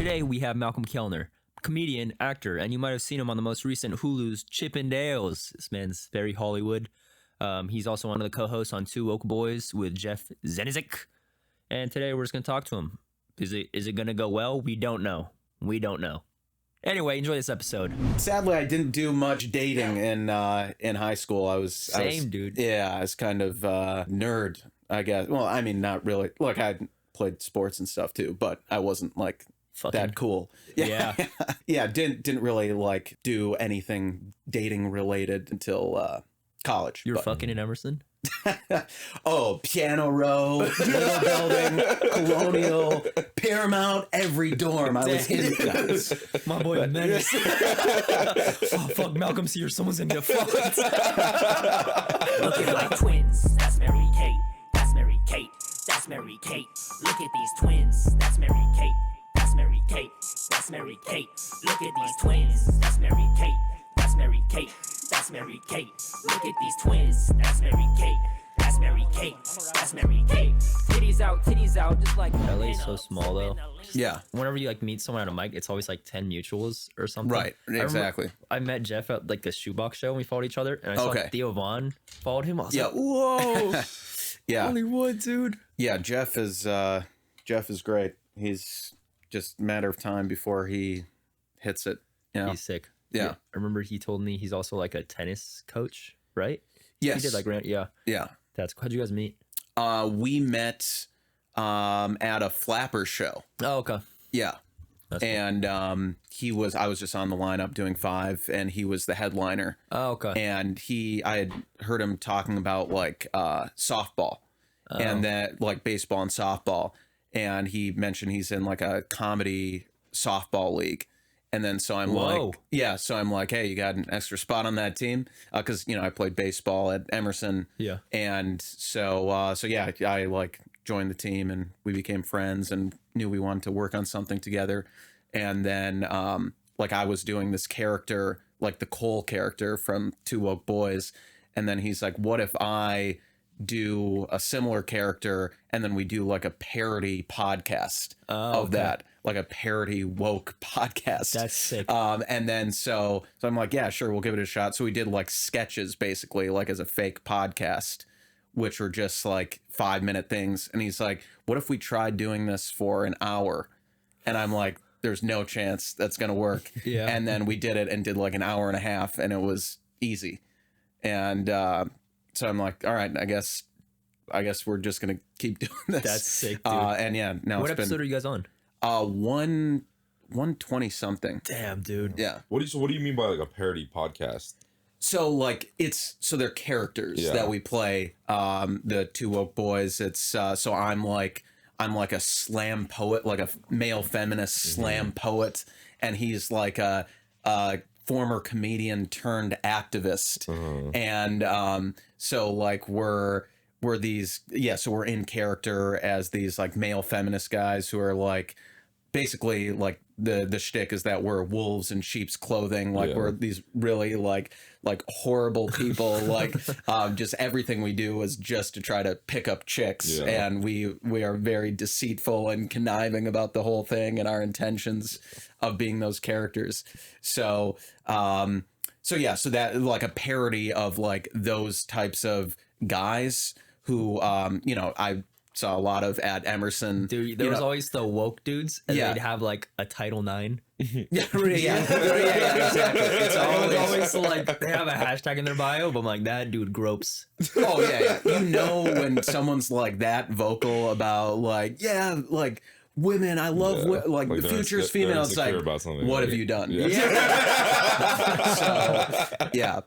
Today we have Malcolm Kelner, comedian, actor, and you might have seen him on the most recent Hulu's Chippendales. This man's very Hollywood. He's also one of the co-hosts on Two Woke Boys with Jeff Zenizik. And today we're just going to talk to him. Is it going to go well? We don't know. Anyway, enjoy this episode. Sadly, I didn't do much dating in high school. I was dude. Yeah, I was kind of nerd, I guess. Well, I mean, not really. Look, I played sports and stuff too, but I wasn't like that cool. Yeah. Yeah. Didn't really like do anything dating related until college. You were fucking in Emerson? Oh, Piano Row, Little Building, Colonial, Paramount, every dorm. I was in guys. My boy Menace. Oh, fuck, Malcolm's here. Someone's gonna get fucked. Looking like twins. That's Mary Kate. That's Mary Kate. That's Mary Kate. Look at these twins. That's Mary Kate. That's Mary Kate. That's Mary Kate. Look at these twins. That's Mary Kate. That's Mary Kate. That's Mary Kate. Look at these twins. That's Mary Kate. That's Mary Kate. That's Mary Kate. Titties out, just like LA's so small though. Yeah. Whenever you like meet someone at a mic, it's always like 10 mutuals or something. Right. Exactly. I met Jeff at like the Shoebox show and we followed each other, and I saw Theo Vaughn followed him. I was like, whoa. Yeah. Hollywood, dude. Yeah, Jeff is great. He's just a matter of time before he hits it. You know? He's sick. Yeah. I remember he told me he's also like a tennis coach, right? Yes. He did like, yeah. Yeah. How'd you guys meet? We met at a Flapper show. Oh, okay. Yeah. That's cool. And I was just on the lineup doing 5, and he was the headliner. Oh, okay. And I had heard him talking about like softball and that like baseball and softball. And he mentioned he's in like a comedy softball league. And then so I'm like, hey, you got an extra spot on that team? Because I played baseball at Emerson. Yeah. And so yeah, I like joined the team and we became friends and knew we wanted to work on something together. And then like I was doing this character, like the Cole character from Two Woke Boys. And then he's like, what if I do a similar character and then we do like a parody podcast of that, like a parody woke podcast. That's sick. And then so I'm like, yeah, sure, we'll give it a shot. So we did like sketches basically, like as a fake podcast, which were just like 5-minute things. And he's like, what if we tried doing this for an hour? And I'm like, there's no chance that's gonna work. Yeah. And then we did it and did like an hour and a half, and it was easy. And so I'm like, all right, I guess we're just gonna keep doing this. That's sick, dude. And yeah, now What episode are you guys on? 120 something. Damn, dude. Yeah. What do you mean by like a parody podcast? So like they're characters that we play. The Two Woke Boys. It's so I'm like a slam poet, like a male feminist slam poet, and he's like a former comedian turned activist. And so like we're these, so we're in character as these like male feminist guys who are like basically like the shtick is that we're wolves in sheep's clothing, like we're these really like horrible people, like just everything we do is just to try to pick up chicks, and we are very deceitful and conniving about the whole thing and our intentions of being those characters. So so that like a parody of like those types of guys who I saw a lot of at Emerson. Dude, there was always the woke dudes, and they'd have like a Title IX. Yeah, exactly. It's always like they have a hashtag in their bio, but I'm like, that dude gropes. Oh yeah. When someone's like that vocal about like women, I love like the future's female. It's like, what have you done? So yeah.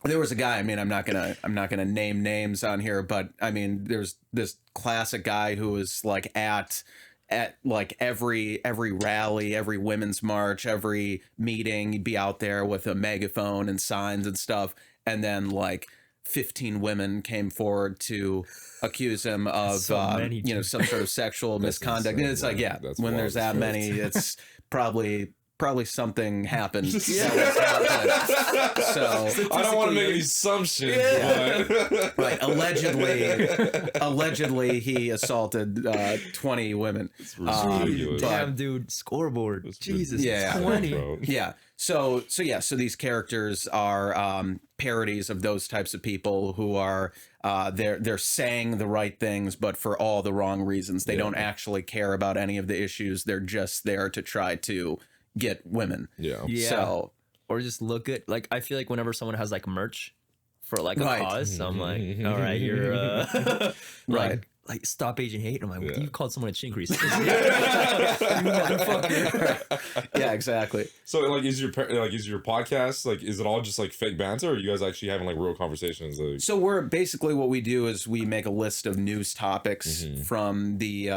There was a guy, I mean, I'm not gonna name names on here, but I mean, there's this classic guy who was like at like every rally, every women's march, every meeting, he'd be out there with a megaphone and signs and stuff, and then like 15 women came forward to accuse him of some sort of sexual misconduct. And it's like, when there's that many, it's probably probably something happened. So I don't want to make any assumptions, but right, allegedly he assaulted 20 women. ridiculous. Damn, dude, scoreboard. Jesus, Yeah. 20. Bro. Yeah. So these characters are parodies of those types of people who are they're saying the right things, but for all the wrong reasons. They don't actually care about any of the issues. They're just there to try to get women. Yeah. Yeah. So Or just look at, like, I feel like whenever someone has like merch for like a Right. cause, I'm like, all right, you're Right. like stop Asian hate. I'm like, Yeah. you called someone a chinkries. You motherfucker. yeah, exactly. So like, is your podcast like, is it all just like fake banter, or are you guys actually having like real conversations? Like, So we're basically, what we do is we make a list of news topics from the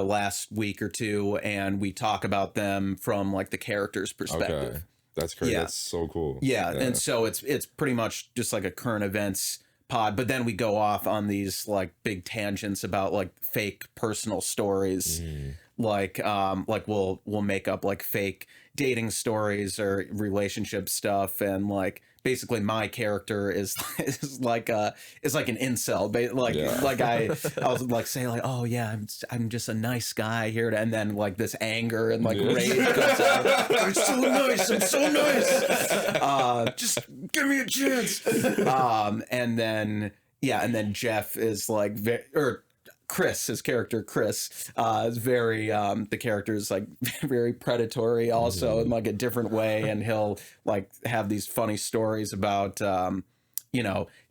last week or two, and we talk about them from like the character's perspective. okay, that's crazy. Yeah. That's so cool. Yeah, and so it's pretty much just like a current events pod, but then we go off on these like big tangents about like fake personal stories. Like we'll make up like fake dating stories or relationship stuff, and like basically my character is like an incel, like I was like say like, oh yeah, I'm just a nice guy here, and then like this anger and like rage comes out. I'm so nice, just give me a chance. And then Jeff is like Chris, his character Chris, is very the character is like very predatory also in like a different way, and he'll like have these funny stories about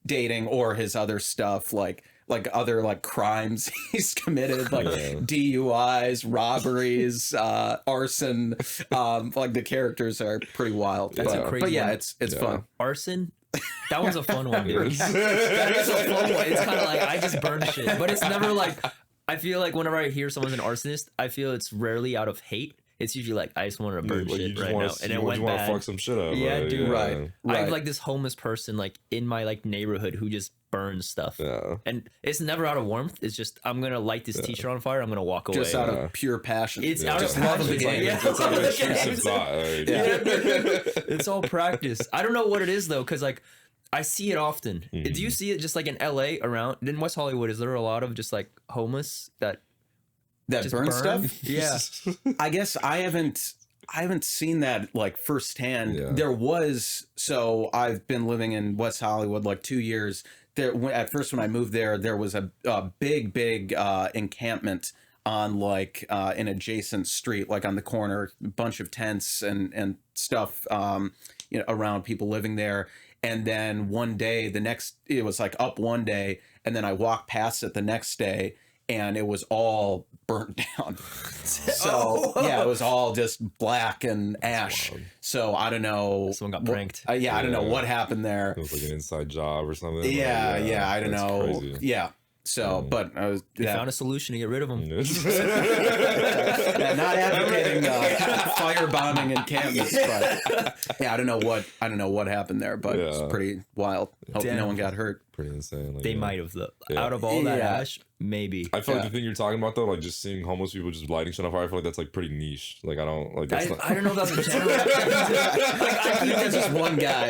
dating or his other stuff, like other like crimes he's committed, like DUIs, robberies, arson. Like the characters are pretty wild. That's a crazy but yeah, one. it's fun. Arson. That one's a fun one, dude. That is a fun one. It's kind of like, I just burn shit, but it's never like, I feel like whenever I hear someone's an arsonist, I feel it's rarely out of hate. It's usually like, I just wanted to burn Like, you shit just right wanna now, see- and it you went just wanna bad. fuck some shit up. Yeah, like, dude. Right. I have like this homeless person like in my like neighborhood who just burns stuff. Yeah. And it's never out of warmth. It's just, I'm gonna light this t-shirt on fire. I'm gonna walk away. Just out of pure passion. It's out of Just love of the passion. game. Yeah. It's like an Yeah. intrusive thought. Like, It's all practice. I don't know what it is though, because like I see it often. Do you see it just like in LA around? In West Hollywood, is there a lot of just like homeless that that just burn stuff? Yeah. I guess I haven't seen that like firsthand. Yeah. There was, so I've been living in West Hollywood like 2 years. At first when I moved there was a big encampment on like an adjacent street, like on the corner, a bunch of tents and stuff around people living there. And then one day, it was like up one day, and then I walked past it the next day, and it was all burnt down. So yeah, it was all just black and ash. So I don't know. Someone got pranked. I don't know what happened there. It was like an inside job or something. Yeah, I don't that's know. Crazy. Yeah. So, but I was They found a solution to get rid of them. not advocating firebombing encampments, but yeah, I don't know what happened there, but it's Yeah. pretty wild. Hope Damn. no one got hurt. Pretty insane. Like, They yeah. might have though. Yeah. Out of all that Yeah. ash, maybe. I feel like Yeah. the thing you're talking about though, like just seeing homeless people just lighting shit on fire, I feel like that's like pretty niche. Like I don't like that's not. I don't know if that's a general. I think that's just one guy.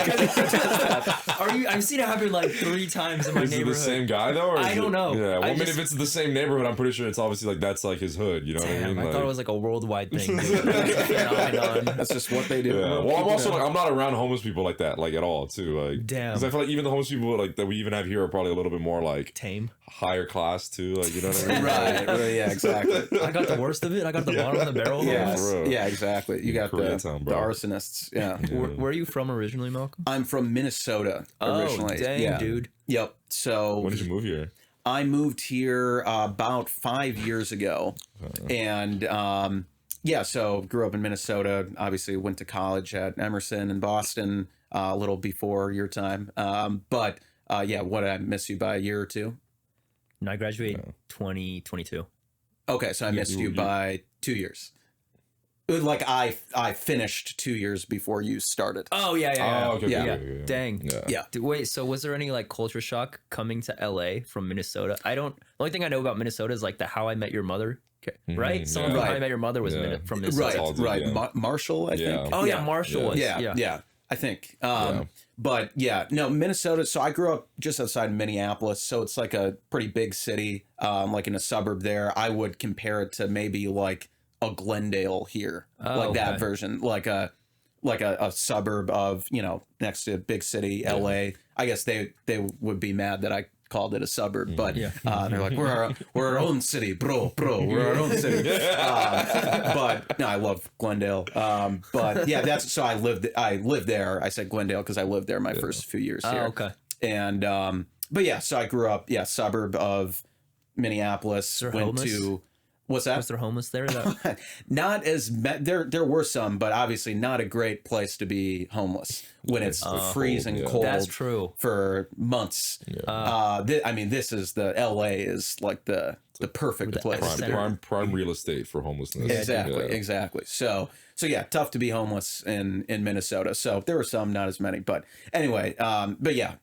I've seen it happen like 3 times in my Is it the neighborhood. same guy though? Or I is don't it- know. Yeah, well, I I mean, just- if it's the same neighborhood, I'm pretty sure it's obviously like that's like his hood. You know what I Damn, mean? I thought it was like a worldwide thing. Dude. It's a phenomenon. That's just what they do. Yeah. Well, I'm also like I'm not around homeless people like that, like at all, too. Like, Damn. because I feel like even the homeless people like that we even have here are probably a little bit more like Tame. higher class too. Like, you know what I mean? Right. Yeah. Exactly. I got the worst of it. I got the bottom of the barrel. Yeah. homeless. for real. Yeah. Exactly. You got the Koreatown, bro. arsonists. Yeah. Where are you from originally, Malcolm? I'm from Minnesota originally. Oh, dang, yeah. dude. Yep. So When did you move here? I moved here about 5 years ago, and so grew up in Minnesota. Obviously, went to college at Emerson in Boston a little before your time. What did I miss you by a year or two? No, I graduated 2022. Okay, so I missed you by 2 years. Like I finished 2 years before you started. Oh yeah. Oh, okay, Yeah. okay, okay, okay. Dang. Yeah. Yeah. Wait, so was there any like culture shock coming to LA from Minnesota? The only thing I know about Minnesota is like the How I Met Your Mother Okay. Right? Someone from How I Met Your Mother was from Minnesota. Right. Marshall, I think. Oh yeah, Marshall was. Yeah. I think. But yeah, no, Minnesota. So I grew up just outside Minneapolis. So it's like a pretty big city, like in a suburb there. I would compare it to maybe like a Glendale here, like that version, like a suburb of, next to a big city, LA. I guess they would be mad that I called it a suburb, but they're like, we're our own city, bro, we're our own city. But no, I love Glendale. But yeah, that's so I lived there. I said Glendale because I lived there my first few years here. Okay. And but yeah, so I grew up suburb of Minneapolis. Went to what's that? Was there homeless there? Not as there were some, but obviously not a great place to be homeless when it's freezing cold. That's true. For months. This is the LA is like the perfect place. Prime real estate for homelessness. Exactly. So yeah, tough to be homeless in Minnesota. So there were some, not as many, but anyway, but yeah,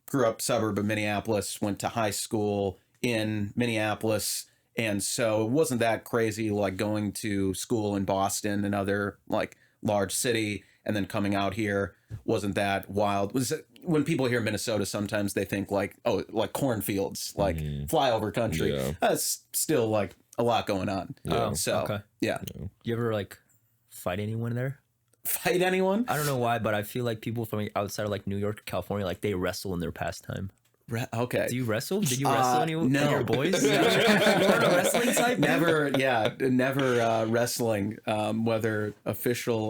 grew up suburb of Minneapolis, went to high school in Minneapolis. And so it wasn't that crazy, like going to school in Boston, another like large city, and then coming out here wasn't that wild. When people hear Minnesota, sometimes they think like, oh, like cornfields, like flyover country. Yeah. That's still like a lot going on. Yeah. Yeah. You ever like fight anyone there? Fight anyone? I don't know why, but I feel like people from outside of like New York, California, like they wrestle in their pastime. Okay. Do you wrestle? Did you wrestle anyone? No. Your boys? You weren't a wrestling type? Never wrestling, whether official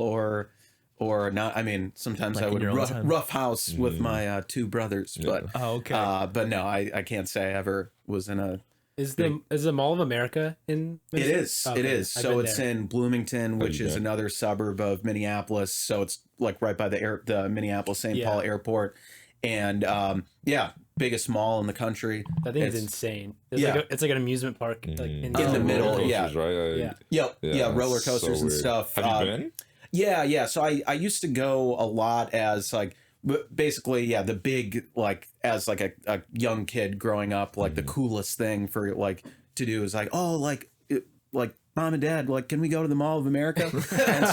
or not. I mean, sometimes like I would rough house with my two brothers, but but no, I can't say I ever was in a. Is the Mall of America in Minnesota? It is. Okay. It is. So it's in Bloomington, which is another suburb of Minneapolis. So it's like right by the Minneapolis St. Paul airport, and biggest mall in the country. I think it's insane. It's like an amusement park like in the middle. Right? Roller coasters and stuff. Have you been? Yeah. So I used to go a lot as like basically the big like as like a young kid growing up, like the coolest thing for like to do is like like Mom and Dad, like, can we go to the Mall of America? And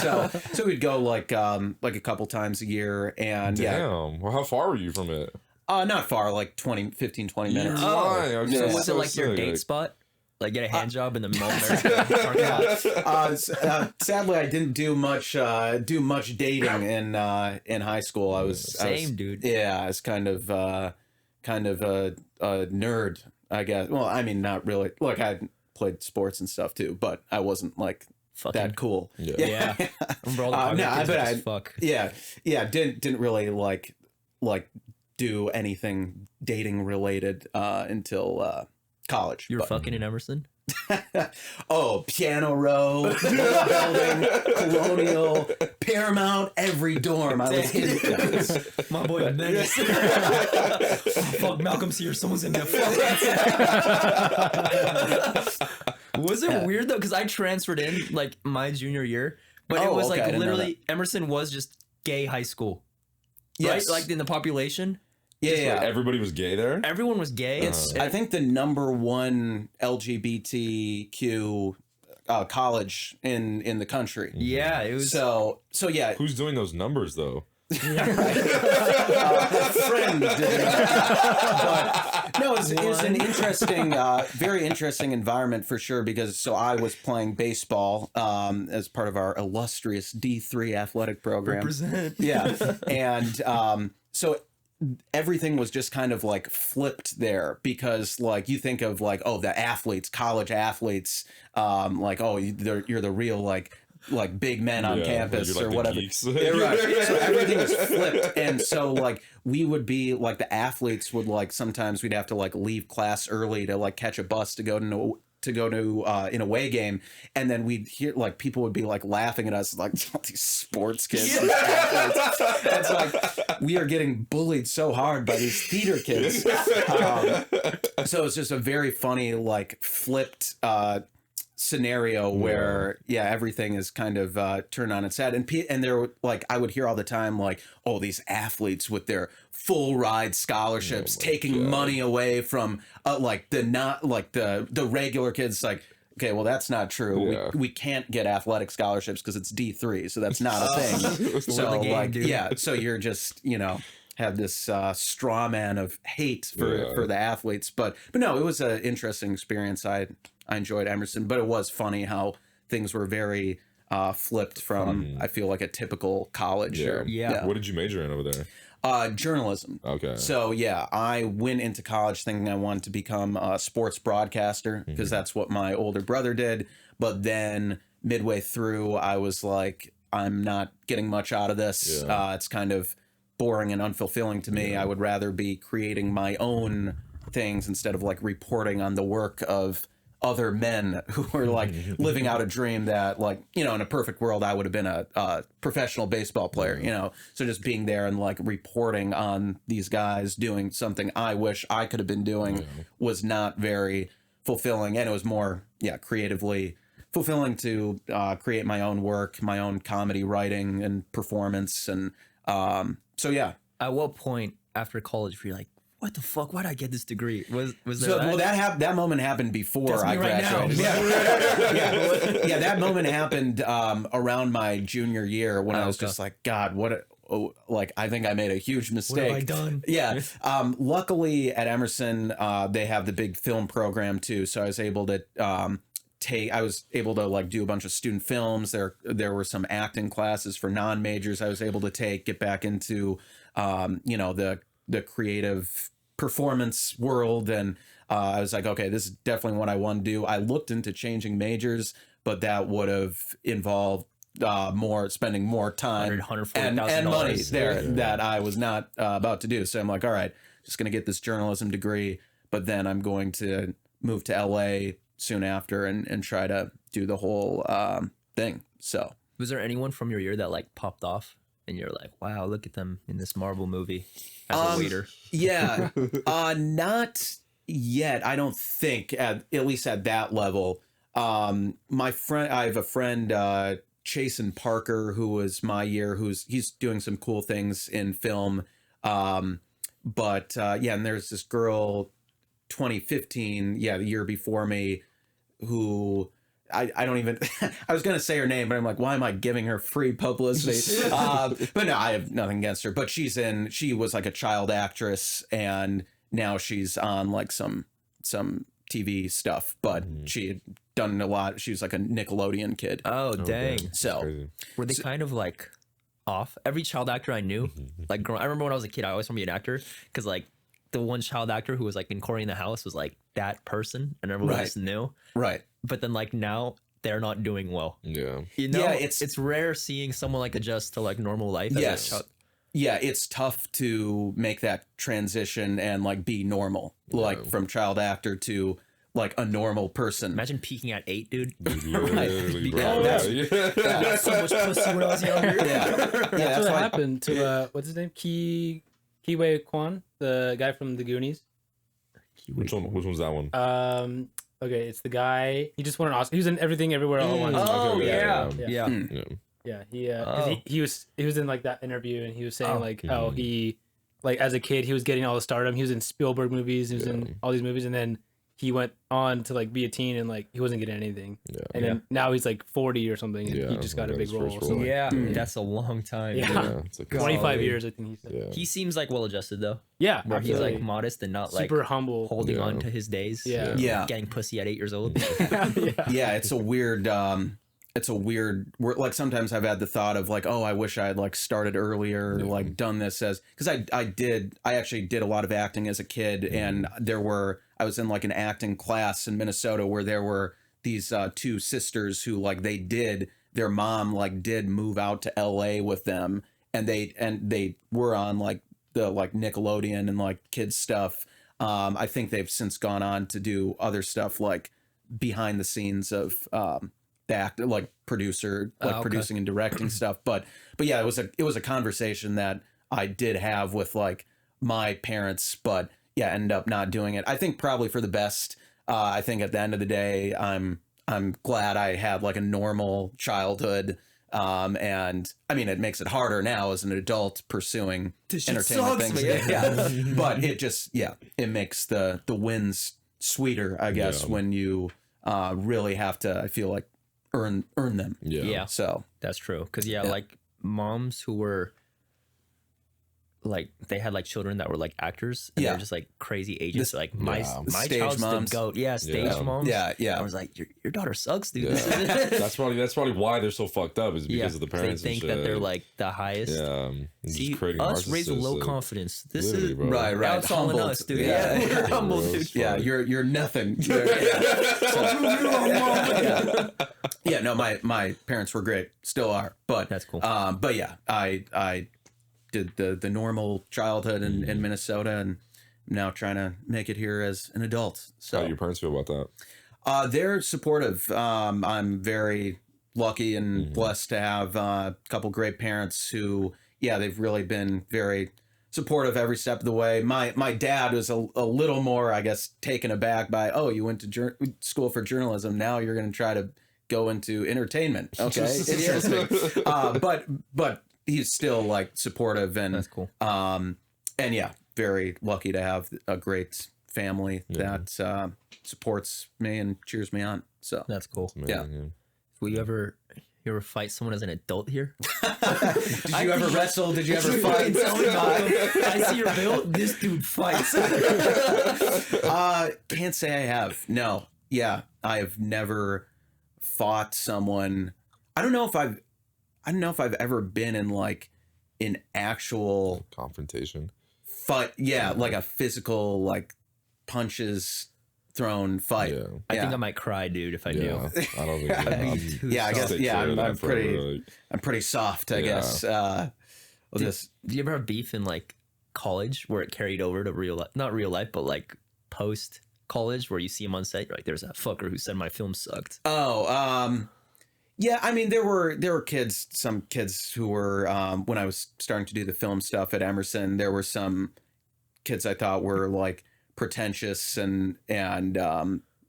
so we'd go like a couple times a year. And well, how far were you from it? Not far, like 15, 20 minutes. So was it like your date spot? Like get a hand job in the Mall of America? Sadly, I didn't do much dating in high school. I was dude. Yeah, I was kind of a nerd, I guess. Well, I mean, not really. Like I played sports and stuff too, but I wasn't like that cool. Yeah. Didn't really like do anything dating related until college. You were fucking in Emerson? Piano Row, Building, Colonial, Paramount, every dorm. I was in it. My boy Menace. Fuck, Malcolm's here. Someone's in there. Was it weird though? Because I transferred in like my junior year, but it was like literally Emerson was just gay high school. Yes. Right? Like in the population. Yeah. Like everybody was gay there? Everyone was gay. It's I think the number one LGBTQ college in the country. Yeah, it was. So yeah. Who's doing those numbers though? A friend did it. But no, it's an interesting, very interesting environment for sure. Because I was playing baseball as part of our illustrious D3 athletic program. Represent. Yeah, and so everything was just kind of like flipped there because like you think of like the athletes, college athletes, like you're the real like big men on campus or whatever. Right. So everything was flipped, and so like we would be like the athletes would like sometimes we'd have to like leave class early to like catch a bus to go to an away game, and then we'd hear like people would be like laughing at us like these sports kids. It's like we are getting bullied so hard by these theater kids. So it's just a very funny like flipped scenario where everything is kind of turned on its head, and there like I would hear all the time like these athletes with their full ride scholarships taking money away from like the regular kids, like okay, well, that's not true. Yeah. We can't get athletic scholarships because it's D3, so that's not a thing. So the game, like, dude. yeah, so you're just, have this straw man of hate for the athletes. But no, it was an interesting experience. I enjoyed Emerson, but it was funny how things were very flipped from, I feel like, a typical college. Yeah. What did you major in over there? Journalism. Okay. So yeah, I went into college thinking I wanted to become a sports broadcaster because that's what my older brother did. But then midway through, I was like, I'm not getting much out of this. It's kind of boring and unfulfilling to me. I would rather be creating my own things instead of like reporting on the work of other men who were like living out a dream that, like, in a perfect world I would have been a professional baseball player, so just being there and like reporting on these guys doing something I wish I could have been doing was not very fulfilling. And it was more creatively fulfilling to create my own work, my own comedy writing and performance. And so yeah. At what point after college were you like, what the fuck? Why'd I get this degree? Was there So that? well, that moment happened before I right now. graduated. Yeah, that moment happened around my junior year when I was just like, God, I think I made a huge mistake. What have I done? Yeah. Luckily at Emerson, they have the big film program too, so I was able to like do a bunch of student films. There were some acting classes for non-majors I was able to get back into the creative performance world. And I was like, okay, this is definitely what I want to do. I looked into changing majors, but that would have involved spending more time and money there that I was not about to do. So I'm like, all right, just going to get this journalism degree, but then I'm going to move to LA soon after and try to do the whole thing. So Was there anyone from your year that like popped off and you're like, wow, look at them in this Marvel movie as a waiter? Yeah, not yet. I don't think at least at that level. I have a friend, Chasen Parker, who was my year, he's doing some cool things in film. And there's this girl, 2015, the year before me, who I don't even, I was going to say her name, but I'm like, why am I giving her free publicity? But no, I have nothing against her, but she was like a child actress and now she's on like some TV stuff, but she had done a lot. She was like a Nickelodeon kid. Oh, dang. So were they kind of like off? Every child actor I knew, like I remember when I was a kid, I always wanted to be an actor because like the one child actor who was like in Corey in the House was like that person and everyone else knew. Right. But then like now they're not doing well. Yeah. It's rare seeing someone like adjust to like normal life. Yes. Yeah, it's tough to make that transition and like be normal, like from child actor to like a normal person. Imagine peaking at 8, dude. Literally, bro. Yeah, I got so much pussy when I was younger. That's what happened to what's his name? Kiwei Kwan, the guy from the Goonies. Which one's that one? Okay, it's the guy. He just won an Oscar. He was in Everything Everywhere All at Once. Oh Okay, Yeah. He was in like that interview and he was saying like how he like as a kid he was getting all the stardom. He was in Spielberg movies. He was in all these movies, and then he went on to like be a teen and like he wasn't getting anything. And then now he's like 40 or something and he just got a big role. So like, that's a long time. Yeah, it's like 25 years I think he said. Yeah. He seems like well adjusted though. Yeah, Where he's like modest and not like super humble, holding on to his days. Yeah. Getting pussy at 8 years old. It's a weird like sometimes I've had the thought of like, oh, I wish I had like started earlier, like done this because I actually did a lot of acting as a kid, and I was in like an acting class in Minnesota where there were these two sisters who like their mom like did move out to LA with them, and they were on like the like Nickelodeon and like kids stuff. I think they've since gone on to do other stuff like behind the scenes of like producing and directing stuff. But yeah, it was a conversation that I did have with like my parents, but yeah, ended up not doing it. I think probably for the best. I think at the end of the day, I'm glad I had like a normal childhood. And I mean, it makes it harder now as an adult pursuing entertainment things. But it just, it makes the wins sweeter, I guess, when you really have to, I feel like, earn them. Yeah. So That's true. Because like moms who were like they had like children that were like actors and they're just like crazy agents. Like my stage child's moms. the goat. Yeah, stage moms. Yeah. I was like, your daughter sucks, dude. Yeah. that's probably why they're so fucked up is because of the parents. They think and that shit. they're like the highest. Yeah. See, just creating us raised with narcissists, low like, confidence. This literally, is bro. right. now it's all on Humbled. us, dude. Yeah. Yeah, we're humble, Bro, dude. it's Yeah, funny. you're nothing. Yeah, no, my parents were great, still are, but That's cool. But yeah, I did the normal childhood in Minnesota, and I'm now trying to make it here as an adult. How do So your parents feel about that? they're supportive. I'm very lucky and blessed to have a couple great parents who, they've really been very supportive every step of the way. My dad was a little more, I guess, taken aback by, oh, you went to school for journalism. Now you're going to try to go into entertainment. Okay, interesting. But he's still like supportive, and That's cool. And yeah, very lucky to have a great family that supports me and cheers me on. So That's cool. Amazing, Will you ever fight someone as an adult here? did you ever wrestle? Did you ever fight? I see your build. This dude fights. Can't say I have. No. Yeah, I have never fought someone. I don't know if I've ever been in like an actual Confrontation. fight. Yeah, like a physical, like punches thrown fight. Yeah. I think I might cry, dude, if I Yeah. knew. I don't think. Yeah, I guess. Stay Yeah, clear of I'm that forever, pretty. like, I'm pretty soft, I guess. We'll just. Do you ever have beef in like college where it carried over to real life? Not real life, but like post college where you see him on set, you're like, there's that fucker who said my film sucked. Yeah, I mean, there were kids, some kids who were when I was starting to do the film stuff at Emerson. There were some kids I thought were like pretentious and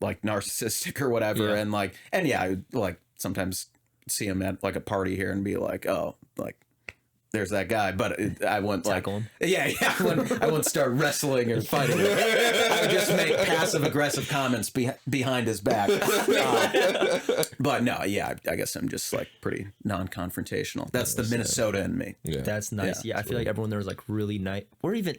like narcissistic or whatever, Yeah. and I would like sometimes see him at like a party here and be like, oh, like there's that guy, but I wouldn't Tackle like him. yeah, I wouldn't start wrestling or fighting. I would just make passive aggressive comments behind his back. But no, yeah, I guess I'm just like pretty non-confrontational. That's the Minnesota in me. Yeah. That's nice. Yeah, I feel like everyone there was like really nice. Or even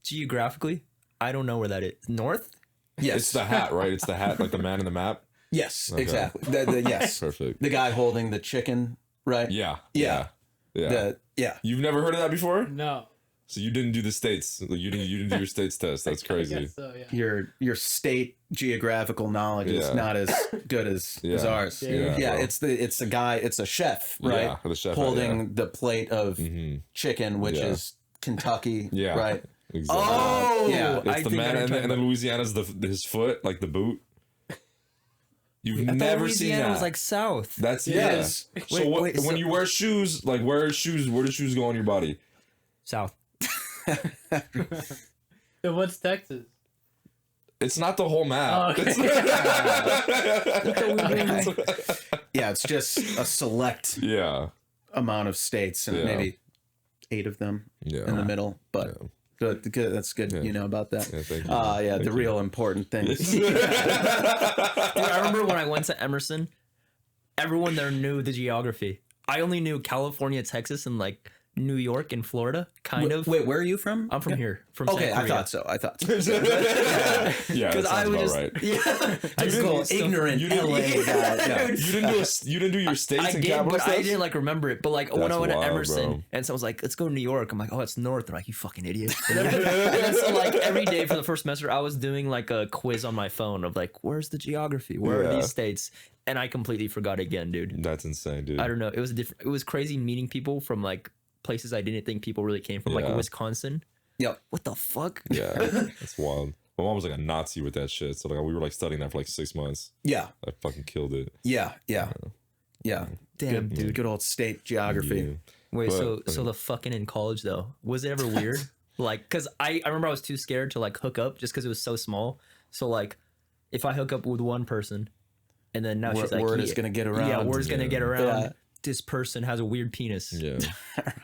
geographically, I don't know where that is. North? Yes, It's the hat, right? It's the hat, like the man in the map. yes, Okay. exactly. Yes, Perfect. the guy holding the chicken, right? Yeah. Yeah. Yeah. Yeah. You've never heard of that before? No. So you didn't do the states. Like, you didn't do your states test. That's I crazy. guess so, yeah. Your state geographical knowledge is Yeah. not as good as ours. Yeah, Yeah, bro. it's the guy, it's a chef, right? Yeah, the chef, holding the plate of Mm-hmm. chicken, which Yeah. is Kentucky, Yeah. right? Exactly. Oh, Yeah. It's I the think man, I know and what then you're Louisiana's his foot, like the boot. You've talking about. I thought never seen Louisiana that. was like south. That's Yes. So Wait, what, wait, when so- you wear shoes, like where do shoes go on your body? South. So what's Texas? It's not the whole map. Oh, okay. Yeah, it's just a select Yeah. amount of states and Yeah. maybe 8 of them Yeah. in the middle. But good, that's good. Yeah. You know about that. Yeah, thank you. Yeah, Thank the you. real important things. Dude, I remember when I went to Emerson, everyone there knew the geography. I only knew California, Texas, and like New York and Florida, kind of. Wait, where are you from? I'm from here. From Okay, South I Korea. thought so. Yeah, that Because I sounds was about just, right. yeah, I just Typical knew stuff. ignorant You didn't- LA guy. Yeah. You didn't do your states I and did, capital but I states? didn't like remember it. But like when I That's went to wild, Emerson bro. and someone was like, "Let's go to New York," I'm like, "Oh, it's north." They're like, "You fucking idiot." And then so like every day for the first semester, I was doing like a quiz on my phone of like, "Where's the geography? Where are Yeah. these states?" And I completely forgot again, dude. That's insane, dude. I don't know. It was different. It was crazy meeting people from like places I didn't think people really came from, like Yeah. Wisconsin. Yep. What the fuck? Yeah, that's wild. My mom was like a Nazi with that shit, so like we were like studying that for like 6 months. Yeah. I fucking killed it. Yeah. Damn, Good, dude. good old state geography. Yeah. Wait, But- so the fucking in college though, was it ever weird? Like, cause I remember I was too scared to like hook up just because it was so small. So like, if I hook up with one person, and then now she's like, Word is yeah, gonna get around. Yeah, word's gonna get around. Yeah. This person has a weird penis. Yeah.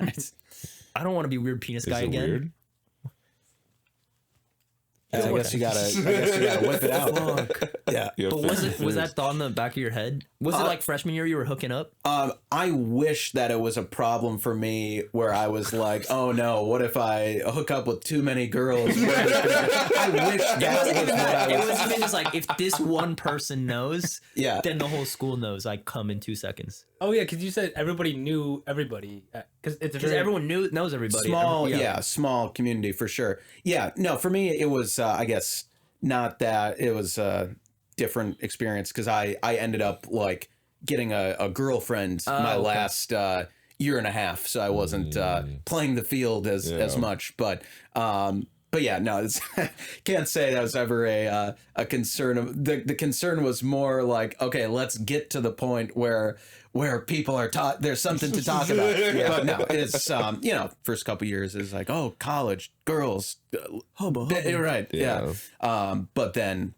Right. I don't want to be weird penis Is guy it again. weird? I guess you gotta whip it out. Yeah. But was that thought in the back of your head? Was it like freshman year you were hooking up? I wish that it was a problem for me where I was like, oh no, what if I hook up with too many girls? I wish that was what I was. It was even just like, if this one person knows, Yeah. then the whole school knows. I come in 2 seconds. Oh yeah, because you said everybody knew everybody. Because Everyone knows everybody. Small community for sure. Yeah, no, for me it was I guess not that. It was a different experience because I ended up like getting a girlfriend my last year and a half, so I wasn't playing the field as much, but yeah, no, it's can't say that was ever a concern. The concern was more like, okay, let's get to the point where people are taught there's something to talk about. But no, it's first couple years is like, oh, college girls, hobo. Right, yeah. But then,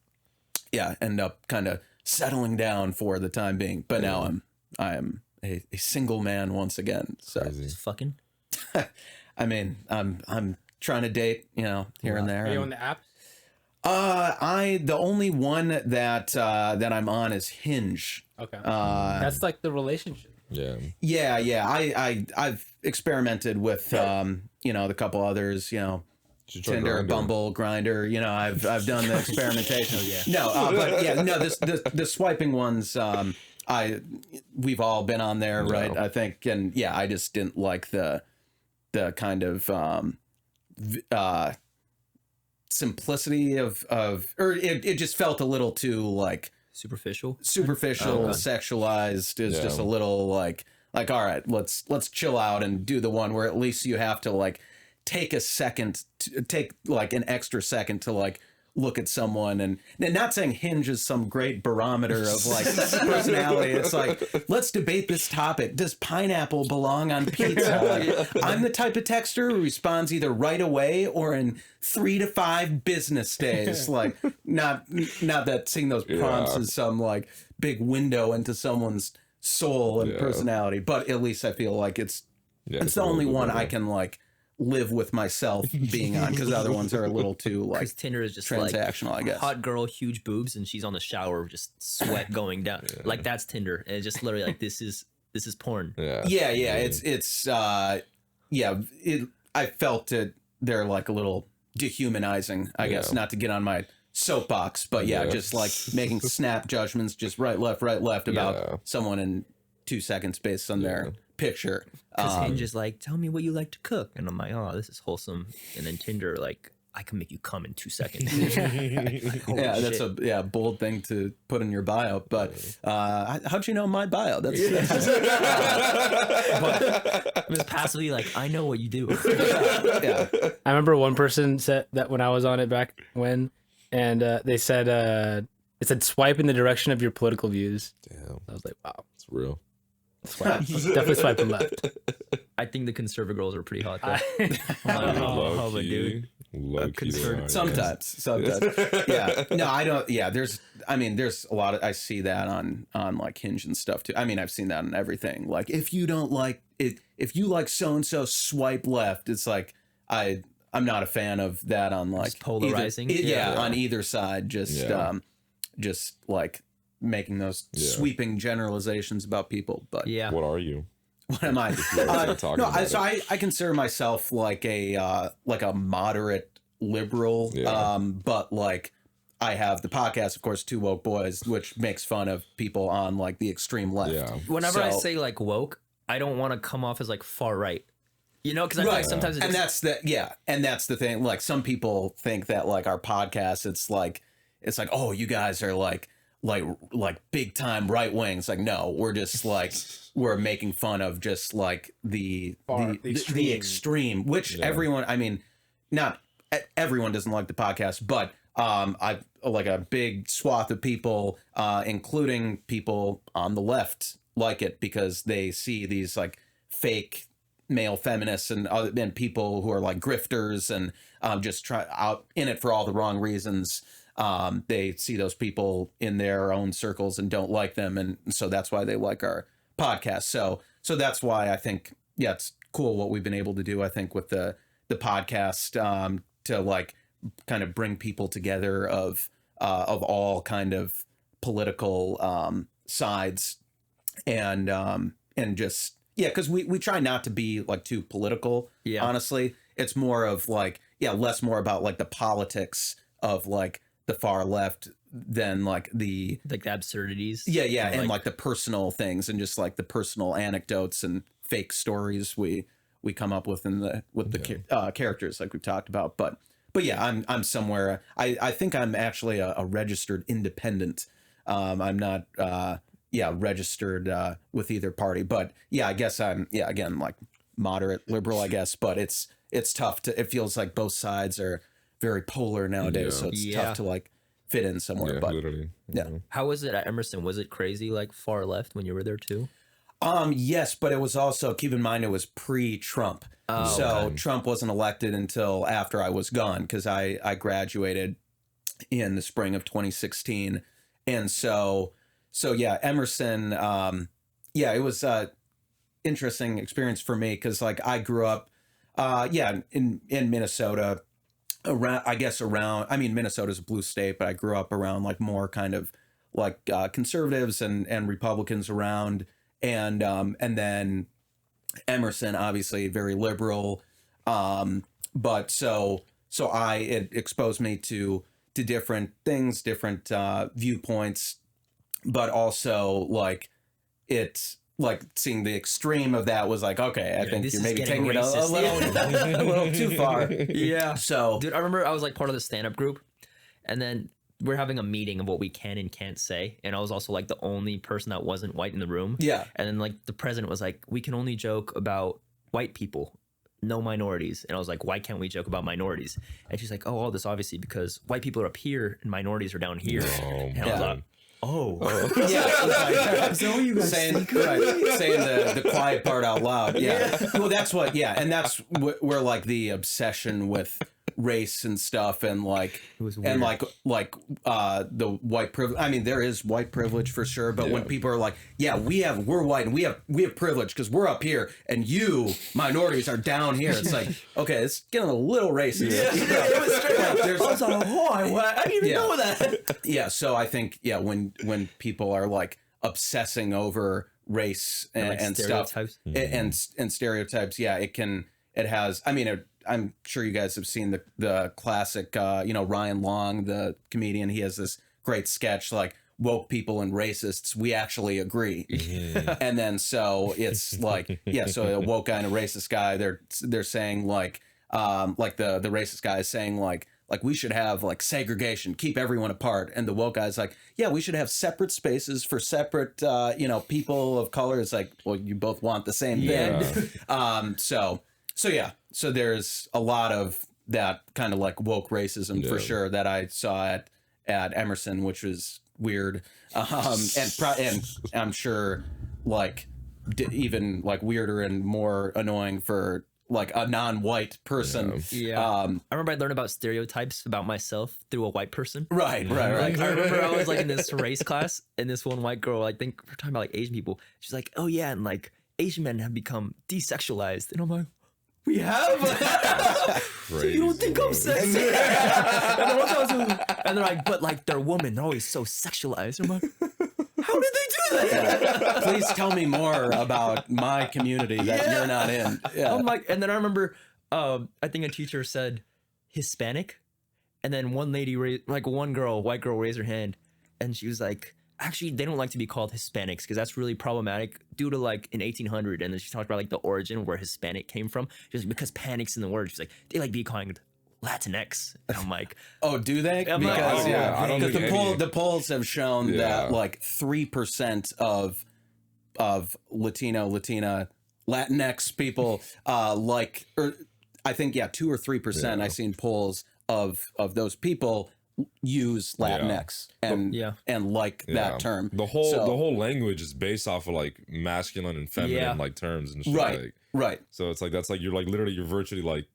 end up kind of settling down for the time being. But now I am a single man once again. So Just fucking. I mean, I'm trying to date, here and there. Are you on the apps? The only one that I'm on is Hinge. Okay. That's like the relationship. Yeah. I've experimented with the couple others, Tinder, Bumble, Grindr. I've done the experimentation. The swiping ones. We've all been on there, right? I think, and I just didn't like the kind of simplicity of or it just felt a little too like Superficial, sexualized. Is just a little like all right, let's chill out and do the one where at least you have to like take an extra second to like look at someone. And not saying Hinge is some great barometer of like personality. It's like, let's debate this topic. Does pineapple belong on pizza? Like, I'm the type of texter who responds either right away or in 3 to 5 business days. Like not that seeing those prompts is some like big window into someone's soul and personality, but at least I feel like it's the only one I can like live with myself being on, because the other ones are a little too like Tinder is just transactional, like, I guess. Hot girl, huge boobs, and she's on the shower, just sweat going down. Like that's Tinder, and it's just literally like this is porn. It's I felt it. They're like a little dehumanizing, I guess, not to get on my soapbox, but just like making snap judgments, just right left about someone in 2 seconds based on their picture. Because Hinge is like, tell me what you like to cook, and I'm like, oh, this is wholesome. And then Tinder, like, I can make you come in 2 seconds. That's a bold thing to put in your bio. But how'd you know my bio? That's but I'm just passively like, I know what you do. I remember one person said that when I was on it back when, and they said it said swipe in the direction of your political views. Damn, I was like, wow, it's real. Definitely swiping left. I think the conservative girls are pretty hot though. Dude. Sometimes. No, I don't. There's a lot of, I see that on like Hinge and stuff too. I mean, I've seen that on everything. Like, if you don't like it, if you like so and so, swipe left. It's like I'm not a fan of that on like just polarizing. On either side. Just like making those sweeping generalizations about people. But what are you? What am I? I consider myself like a moderate liberal. But like I have the podcast, of course, Two Woke Boys, which makes fun of people on like the extreme left. Whenever I say like woke, I don't want to come off as like far right. Because I feel like sometimes and that's the thing. Like some people think that like our podcast, it's like oh, you guys are like big time right wing. It's like, no, we're just like we're making fun of just like the extreme, which everyone, I mean, not everyone doesn't like the podcast, but I like a big swath of people, including people on the left, like it because they see these like fake male feminists and people who are like grifters and just try out in it for all the wrong reasons. They see those people in their own circles and don't like them, and so that's why they like our podcast. So that's why I think it's cool what we've been able to do. I think with the podcast to like kind of bring people together of all kind of political sides, and just because we try not to be like too political. Yeah, honestly, it's more of like less more about like the politics of like the far left than like the absurdities. Yeah, and like the personal things and just like the personal anecdotes and fake stories we come up with the characters like we've talked about. But yeah, I'm somewhere. I think I'm actually a registered independent. I'm not registered with either party. But yeah, I guess I'm again like moderate liberal, I guess. But it's tough to. It feels like both sides are very polar nowadays, so it's tough to like fit in somewhere. But literally. Yeah. How was it at Emerson? Was it crazy like far left when you were there too? Yes, but it was also, keep in mind, it was pre-Trump. Trump wasn't elected until after I was gone, because I graduated in the spring of 2016. And so yeah, Emerson, it was a interesting experience for me, because like I grew up, in Minnesota, Minnesota's a blue state, but I grew up around like more kind of like conservatives and Republicans around. And then Emerson, obviously very liberal, but it exposed me to different things, different viewpoints, but also like it's like seeing the extreme of that was like, okay, I think you're maybe taking it a little too far. Yeah. So, dude, I remember I was like part of the stand-up group, and then we're having a meeting of what we can and can't say, and I was also like the only person that wasn't white in the room. Yeah. And then like the president was like, we can only joke about white people, no minorities. And I was like, why can't we joke about minorities? And she's like, oh, this obviously because white people are up here and minorities are down here. And I was like, yeah, so you guys saying the quiet part out loud. Yeah. Well, that's what. Yeah, and that's where like the obsession with race and stuff, and like the white privilege. I mean, there is white privilege for sure, but when people are like, we're white and we have privilege because we're up here and you minorities are down here. It's like, okay, it's getting a little racist. It was straight up. I was like, I didn't even know that. Yeah, so I think when people are like obsessing over race and stuff and stereotypes, it has. I mean, I'm sure you guys have seen the classic, Ryan Long, the comedian. He has this great sketch like woke people and racists, we actually agree. And then so it's like, so a woke guy and a racist guy, they're saying like the racist guy is saying like we should have like segregation, keep everyone apart. And the woke guy's like, we should have separate spaces for separate, people of color. It's like, well, you both want the same thing. So there's a lot of that kind of like woke racism for sure that I saw at Emerson, which was weird. And I'm sure like even like weirder and more annoying for like a non-white person. I remember I learned about stereotypes about myself through a white person. Right. Like, I remember I was like in this race class, and this one white girl, I think we're talking about like Asian people. She's like, oh yeah, and like Asian men have become desexualized. And I'm like, we have? So you don't think I'm sexy? And they're like, but like they're women, they're always so sexualized. I'm like, how did they do that? Please tell me more about my community that you're not in. I'm like, and then I remember, I think a teacher said Hispanic, and then one lady, white girl raised her hand, and she was like, actually, they don't like to be called Hispanics because that's really problematic due to like in 1800. And then she talked about like the origin where Hispanic came from, just because panic's in the word. She's like, they like be calling Latinx. And I'm like, oh, do they? I'm because like, the polls have shown that like 3% of Latina Latinx people I think 2 or 3%. I've seen polls of those people use Latinx and like that term. The whole language is based off of like masculine and feminine like terms and shit. Right. So it's like that's like you're like literally you're virtually like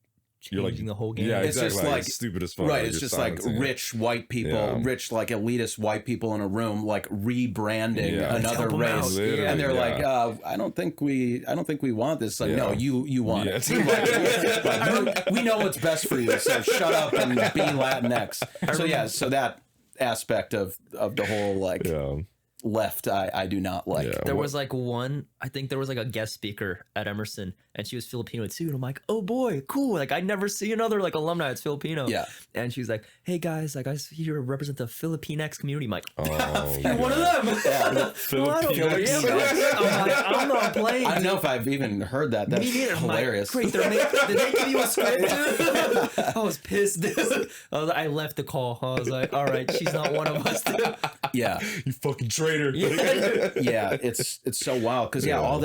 you're like changing the whole game. Yeah, It's exactly. just Like, like- it's stupid as fuck. Right, Like, it's you're just like silencing it. rich white people, Yeah. rich like elitist white people in a room, like rebranding Yeah. another Help 'em out. race, Literally, and they're like, yeah. I don't think we want this. Like, Yeah. no, you want Yeah. it. We know what's best for you, so shut up and be Latinx. So yeah, so that aspect of the whole like Yeah. left, I do not like. Yeah. There was like I think there was like a guest speaker at Emerson, and she was Filipino too. And I'm like, oh boy, cool. Like I never see another like alumni that's Filipino. Yeah. And she's like, hey guys, like I see you represent the Filipinx community. I'm like, Oh, you're one of them. Yeah. Well, I don't know. Filipino. I'm like, I'm not playing. I don't know if I've even heard that. That's Me neither. I'm like, hilarious. Great, did they give you a script too? I was pissed. I left the call. I was like, all right, she's not one of us. Yeah. you fucking traitor. Yeah, it's so wild because Yeah. all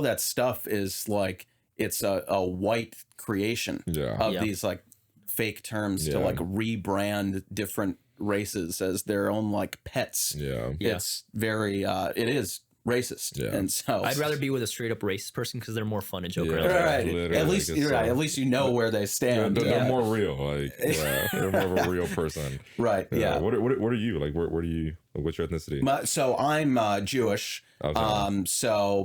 that stuff is like it's a white creation Yeah. of Yeah. these like fake terms to Yeah. like rebrand different races as their own like pets. Yeah. Yeah. It's very it is racist. Yeah. And so I'd rather be with a straight up racist person because they're more fun to joke Yeah. around. right. Literally, At least like, you're right. so- At least you know where they They're, stand. they're more real. Like, yeah, they're more of a real person. Right. Yeah. What are you like? Where do you? What's your ethnicity? So I'm Jewish. Okay.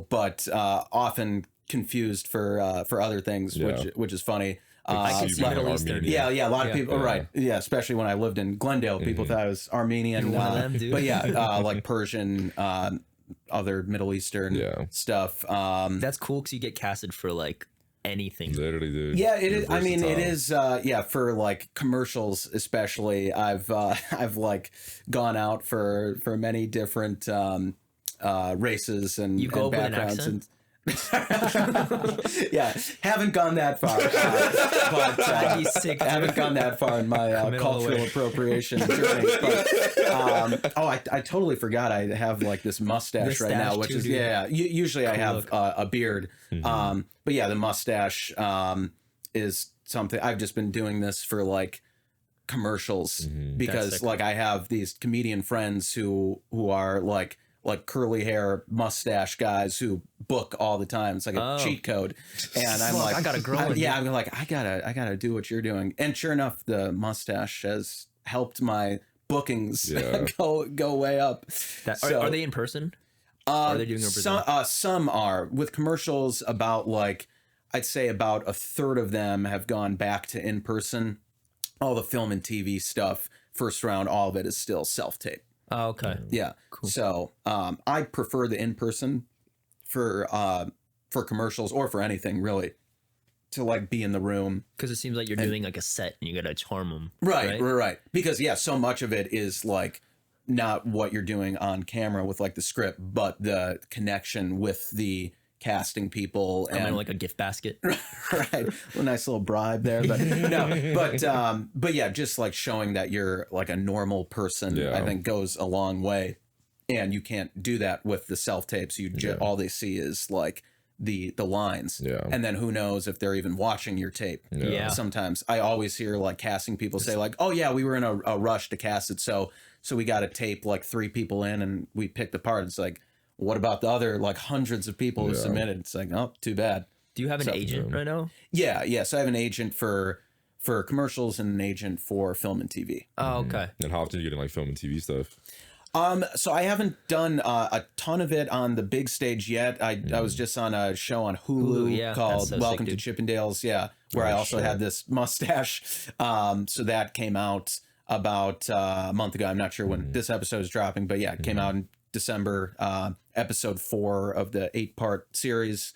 But often confused for other things, Yeah. which is funny. I can you see being Middle Armenian. Eastern. Yeah, a lot of Yeah. people, Yeah. right? Yeah, especially when I lived in Glendale, people thought I was Armenian. You're one of them, dude. But yeah, like Persian, other Middle Eastern Yeah. stuff. That's cool because you get casted for like anything. Literally, dude. Yeah, it You're is. I mean, it versatile. is. Yeah, for like commercials, especially. I've like gone out for many different races and, You go and up with an backgrounds accent? yeah, haven't gone that far, but That'd be sick, dude. haven't gone that far in my Commit all the cultural way. appropriation journey. But I totally forgot I have like this mustache right now, Mustache which too, is dude. Usually I have look. a beard, but yeah, the mustache is something I've just been doing this for like commercials because That's sick. like I have these comedian friends who are like curly hair mustache guys who book all the time. It's like a Oh. cheat code. And I'm Fuck, like, I gotta grow I'm one, like, I gotta do what you're doing. And sure enough, the mustache has helped my bookings Yeah. go way up. Are they in person? Are they doing it in person? Some are with commercials. About like, I'd say about a third of them have gone back to in person. All the film and TV stuff, first round, all of it is still self tape. Oh, okay. Yeah. So I prefer the in person for commercials or for anything really, to like be in the room. Because it seems like you're doing like a set and you gotta charm them. Right. Because yeah, so much of it is like not what you're doing on camera with like the script, but the connection with the casting people I'm in and like a gift basket. right, a nice little bribe there, but no, but yeah, just like showing that you're like a normal person, Yeah. I think goes a long way, and you can't do that with the self tapes. All they see is like the lines, Yeah. and then who knows if they're even watching your tape. Yeah. Sometimes I always hear like casting people say like, oh yeah, we were in a rush to cast it, so we got to tape like 3 people in and we picked the part. It's like, what about the other like hundreds of people who Yeah. submitted? It's like, oh, too bad. Do you have an agent right now? Yeah. So I have an agent for commercials and an agent for film and TV. Oh, okay. And how often do you get in like film and TV stuff? So I haven't done a ton of it on the big stage yet. I was just on a show on Hulu, yeah, called that's so Welcome sick, to Chippendales. Yeah, where I also sure. had this mustache. So that came out about a month ago. I'm not sure when this episode is dropping, but yeah, it came out in December. Episode 4 of the 8-part series.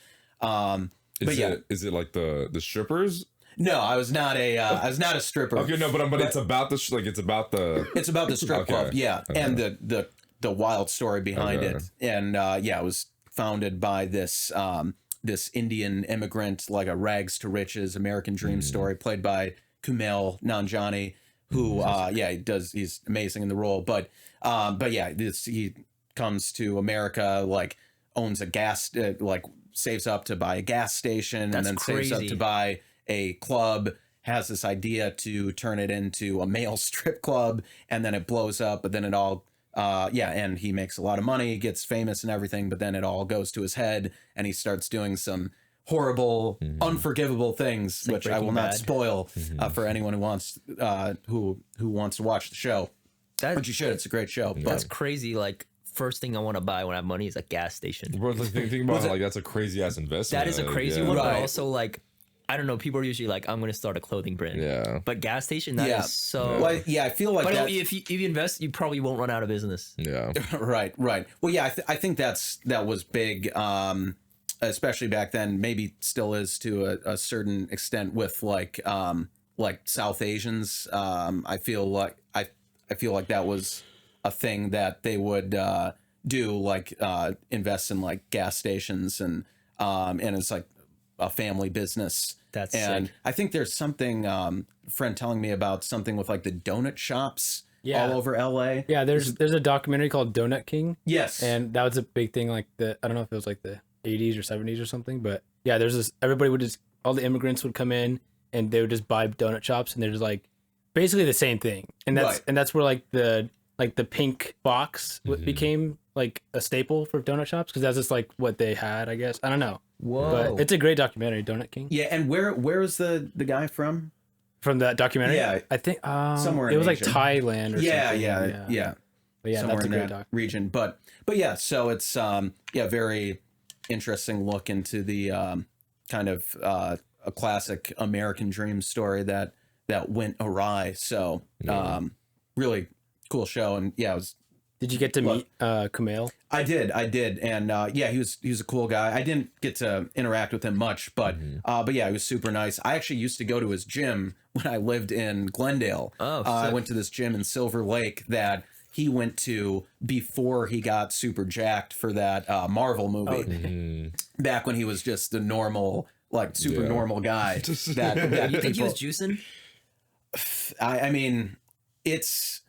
Is it like the strippers? No, I was not a stripper. Okay, no, but it's about the it's about the It's about the strip Okay. club, yeah, Okay. and the wild story behind Okay. it, and it was founded by this this Indian immigrant, like a rags to riches American dream story, played by Kumail Nanjiani, who he's amazing in the role, but yeah, he comes to America, like owns a gas, like saves up to buy a gas station, That's and then saves up crazy. to buy a club, has this idea to turn it into a male strip club, and then it blows up, but then it all and he makes a lot of money, gets famous and everything, but then it all goes to his head and he starts doing some horrible, unforgivable things, like which I will Breaking not Bad. spoil for anyone who wants who wants to watch the show. But you should. It's a great show. That's But crazy. Like, first thing I want to buy when I have money is a gas station. Bro, like, think about it, like that's a crazy ass investment. That is a like, crazy yeah. one, but Right. also like, I don't know. People are usually like, I'm going to start a clothing brand. Yeah. But gas station, that is Yeah. so. well, yeah, I feel like But that. if you invest, you probably won't run out of business. Yeah. Right. Well, yeah, I think that was big, especially back then. Maybe still is to a certain extent with like South Asians. I feel like that was a thing that they would do, like invest in like gas stations and it's like a family business. That's and sick. I think there's something friend telling me about something with like the donut shops Yeah. all over LA. Yeah, there's a documentary called Donut King, Yes. and that was a big thing. Like I don't know if it was like the 80s or 70s or something, but yeah, there's this. Everybody would just all the immigrants would come in and they would just buy donut shops, and they're just like basically the same thing. And Right. that's where like the pink box became like a staple for donut shops because that's just like what they had, I guess. I don't know. Whoa. But it's a great documentary, Donut King. Yeah, and where is the guy from? From that documentary, Yeah. I think Somewhere it in was like Asia. Thailand or Yeah, something. yeah. But yeah, Somewhere that's a in great that doc. region. But yeah, so it's very interesting look into the kind of a classic American dream story that went awry. So really cool show, and yeah, it was. Did you get to meet Kumail? I did, and yeah, he was a cool guy. I didn't get to interact with him much, but yeah, he was super nice. I actually used to go to his gym when I lived in Glendale. Oh, I sick. went to this gym in Silver Lake that he went to before he got super jacked for that Marvel movie. Back when he was just a normal, like super Yeah. normal guy. that You think he people- was juicing? I mean, it's.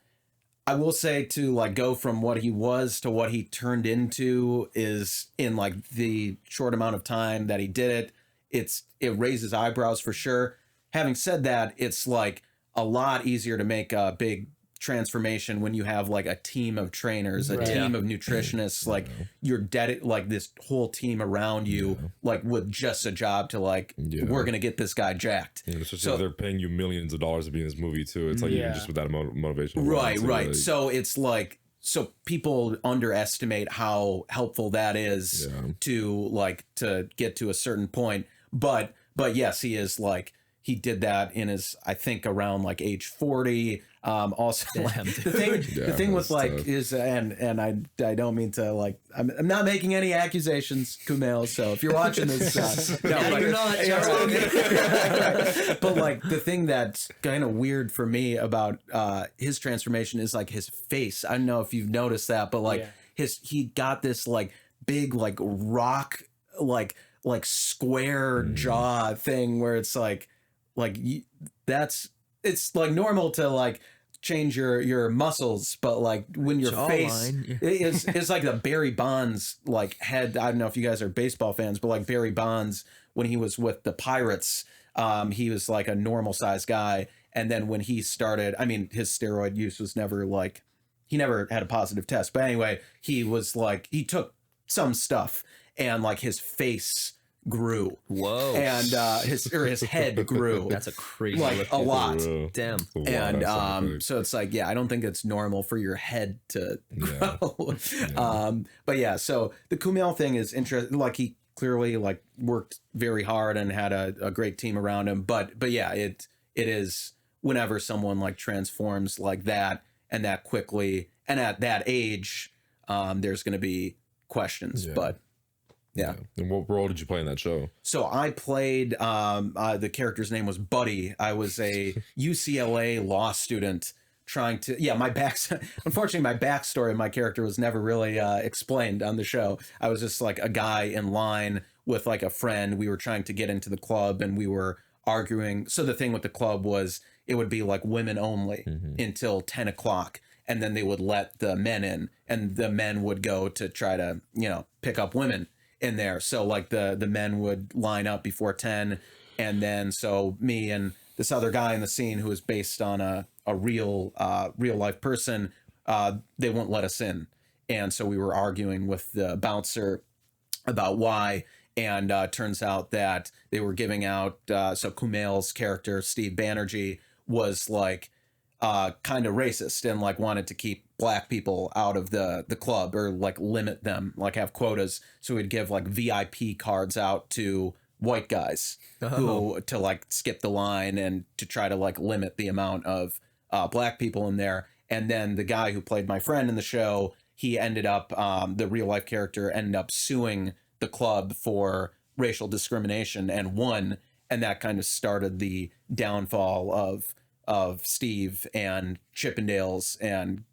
I will say to like go from what he was to what he turned into is in like the short amount of time that he did it. It raises eyebrows for sure. Having said that, it's like a lot easier to make a big transformation when you have like a team of trainers, a Right. team of nutritionists, like you're like this whole team around you, like with just a job to like we're gonna get this guy jacked. And especially So- if they're paying you millions of dollars to be in this movie too. It's like Yeah. even just with that motivation. alone, Right, too, right. like- So it's like people underestimate how helpful that is Yeah. to get to a certain point. But yes, he is like he did that in his I think around like age 40. Also like, Damn, the thing with that's like tough. is and I don't mean to like I'm not making any accusations, Kumail. So if you're watching this, no, Yeah, but- you're not, Yeah, Charles. right. But like the thing that's kind of weird for me about his transformation is like his face. I don't know if you've noticed that, but like Yeah. he got this like big like rock like square jaw thing where it's like it's like normal to like change your muscles, but like when your face Jawline. it's like the Barry Bonds like head. I don't know if you guys are baseball fans, but like Barry Bonds when he was with the Pirates, he was like a normal sized guy, and then when he started, I mean, his steroid use was never like he never had a positive test, but anyway, he was like he took some stuff and like his face grew. Whoa. And his head grew. That's a crazy like look. a lot. Bro. Damn. Wow, And that's something. so it's like, yeah, I don't think it's normal for your head to Yeah. grow. But yeah, so the Kumail thing is interesting. Like he clearly like worked very hard and had a great team around him. But yeah, it is whenever someone like transforms like that and that quickly and at that age, there's going to be questions. Yeah. But yeah. And what role did you play in that show? So I played the character's name was Buddy. I was a UCLA law student trying to unfortunately my backstory of my character was never really explained on the show. I was just like a guy in line with like a friend. We were trying to get into the club and we were arguing. So the thing with the club was it would be like women only until 10 o'clock. And then they would let the men in and the men would go to try to, pick up women in there. So like the men would line up before 10, and then so me and this other guy in the scene who is based on a real life person, they won't let us in. And so we were arguing with the bouncer about why, And turns out that they were giving out, so Kumail's character, Steve Banerjee, was like kind of racist and like wanted to keep black people out of the club, or like limit them, like have quotas. So he'd give like VIP cards out to white guys who to like skip the line and to try to like limit the amount of black people in there. And then the guy who played my friend in the show, he ended up, the real life character ended up suing the club for racial discrimination and won. And that kind of started the downfall of Steve and Chippendales and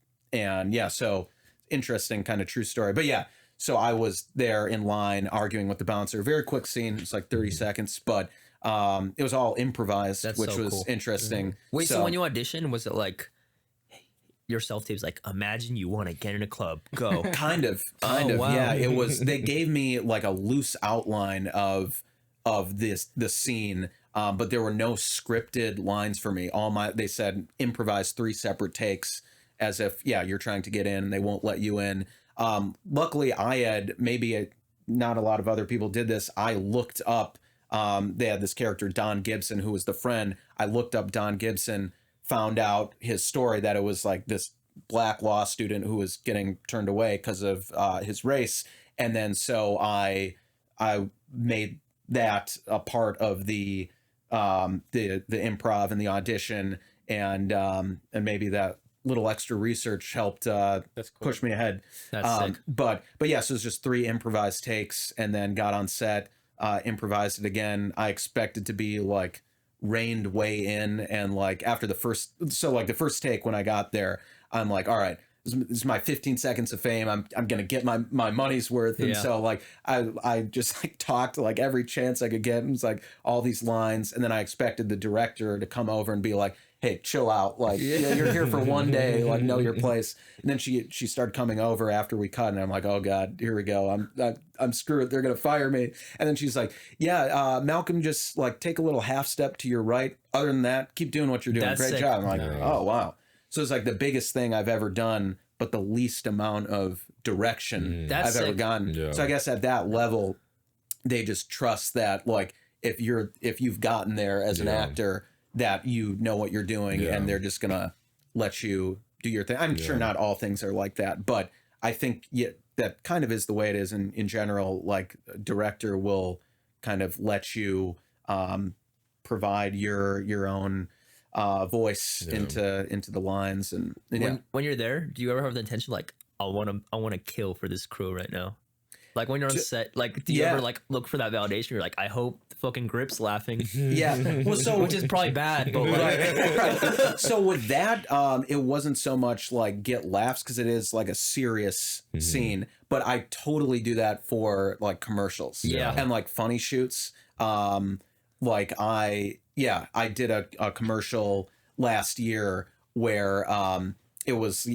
yeah, so interesting kind of true story. But yeah, so I was there in line arguing with the bouncer. Very quick scene. It's like 30 seconds, but it was all improvised, which so was cool. interesting. Wait, so when you auditioned, was it like your self-tape's like, imagine you want to get in a club, go? Kind of. Wow. Yeah, it was, they gave me like a loose outline of the scene, but there were no scripted lines for me. They said improvise 3 separate takes, as if, yeah, you're trying to get in and they won't let you in. Luckily I had, not a lot of other people did this. I looked up, they had this character, Don Gibson, who was the friend. I looked up Don Gibson, found out his story, that it was like this black law student who was getting turned away because of his race. And then so I made that a part of the improv and the audition, and maybe that little extra research helped push me ahead. That's sick. But yeah, so it was just 3 improvised takes, and then got on set, improvised it again. I expected to be like reined way in, and like after the first take, when I got there, I'm like, all right, this is my 15 seconds of fame. I'm gonna get my money's worth. And so like I just like talked like every chance I could get. It was like all these lines, and then I expected the director to come over and be like, hey, chill out, like you're here for one day, like know your place. And then she started coming over after we cut, and I'm like, oh god, here we go, I'm screwed, they're gonna fire me. And then she's like, yeah, Malcolm, just like take a little half step to your right, other than that, keep doing what you're doing. That's great sick. job. I'm like, oh wow. So it's like the biggest thing I've ever done, but the least amount of direction That's I've ever sick. gotten. Yeah. So I guess at that level, they just trust that, like, if you've gotten there as an actor, that you know what you're doing, and they're just gonna let you do your thing. I'm sure not all things are like that, but I think that kind of is the way it is in general. Like, a director will kind of let you provide your own voice into the lines, and When you're there, do you ever have the intention like, I want to kill for this crew right now? Like when you're on set, like do you ever like look for that validation? You're like, I hope the fucking Grip's laughing. well, so Which is probably bad, but like, right. So with that, it wasn't so much like get laughs, because it is like a serious scene, but I totally do that for like commercials, and like funny shoots. Like I did a commercial last year where it was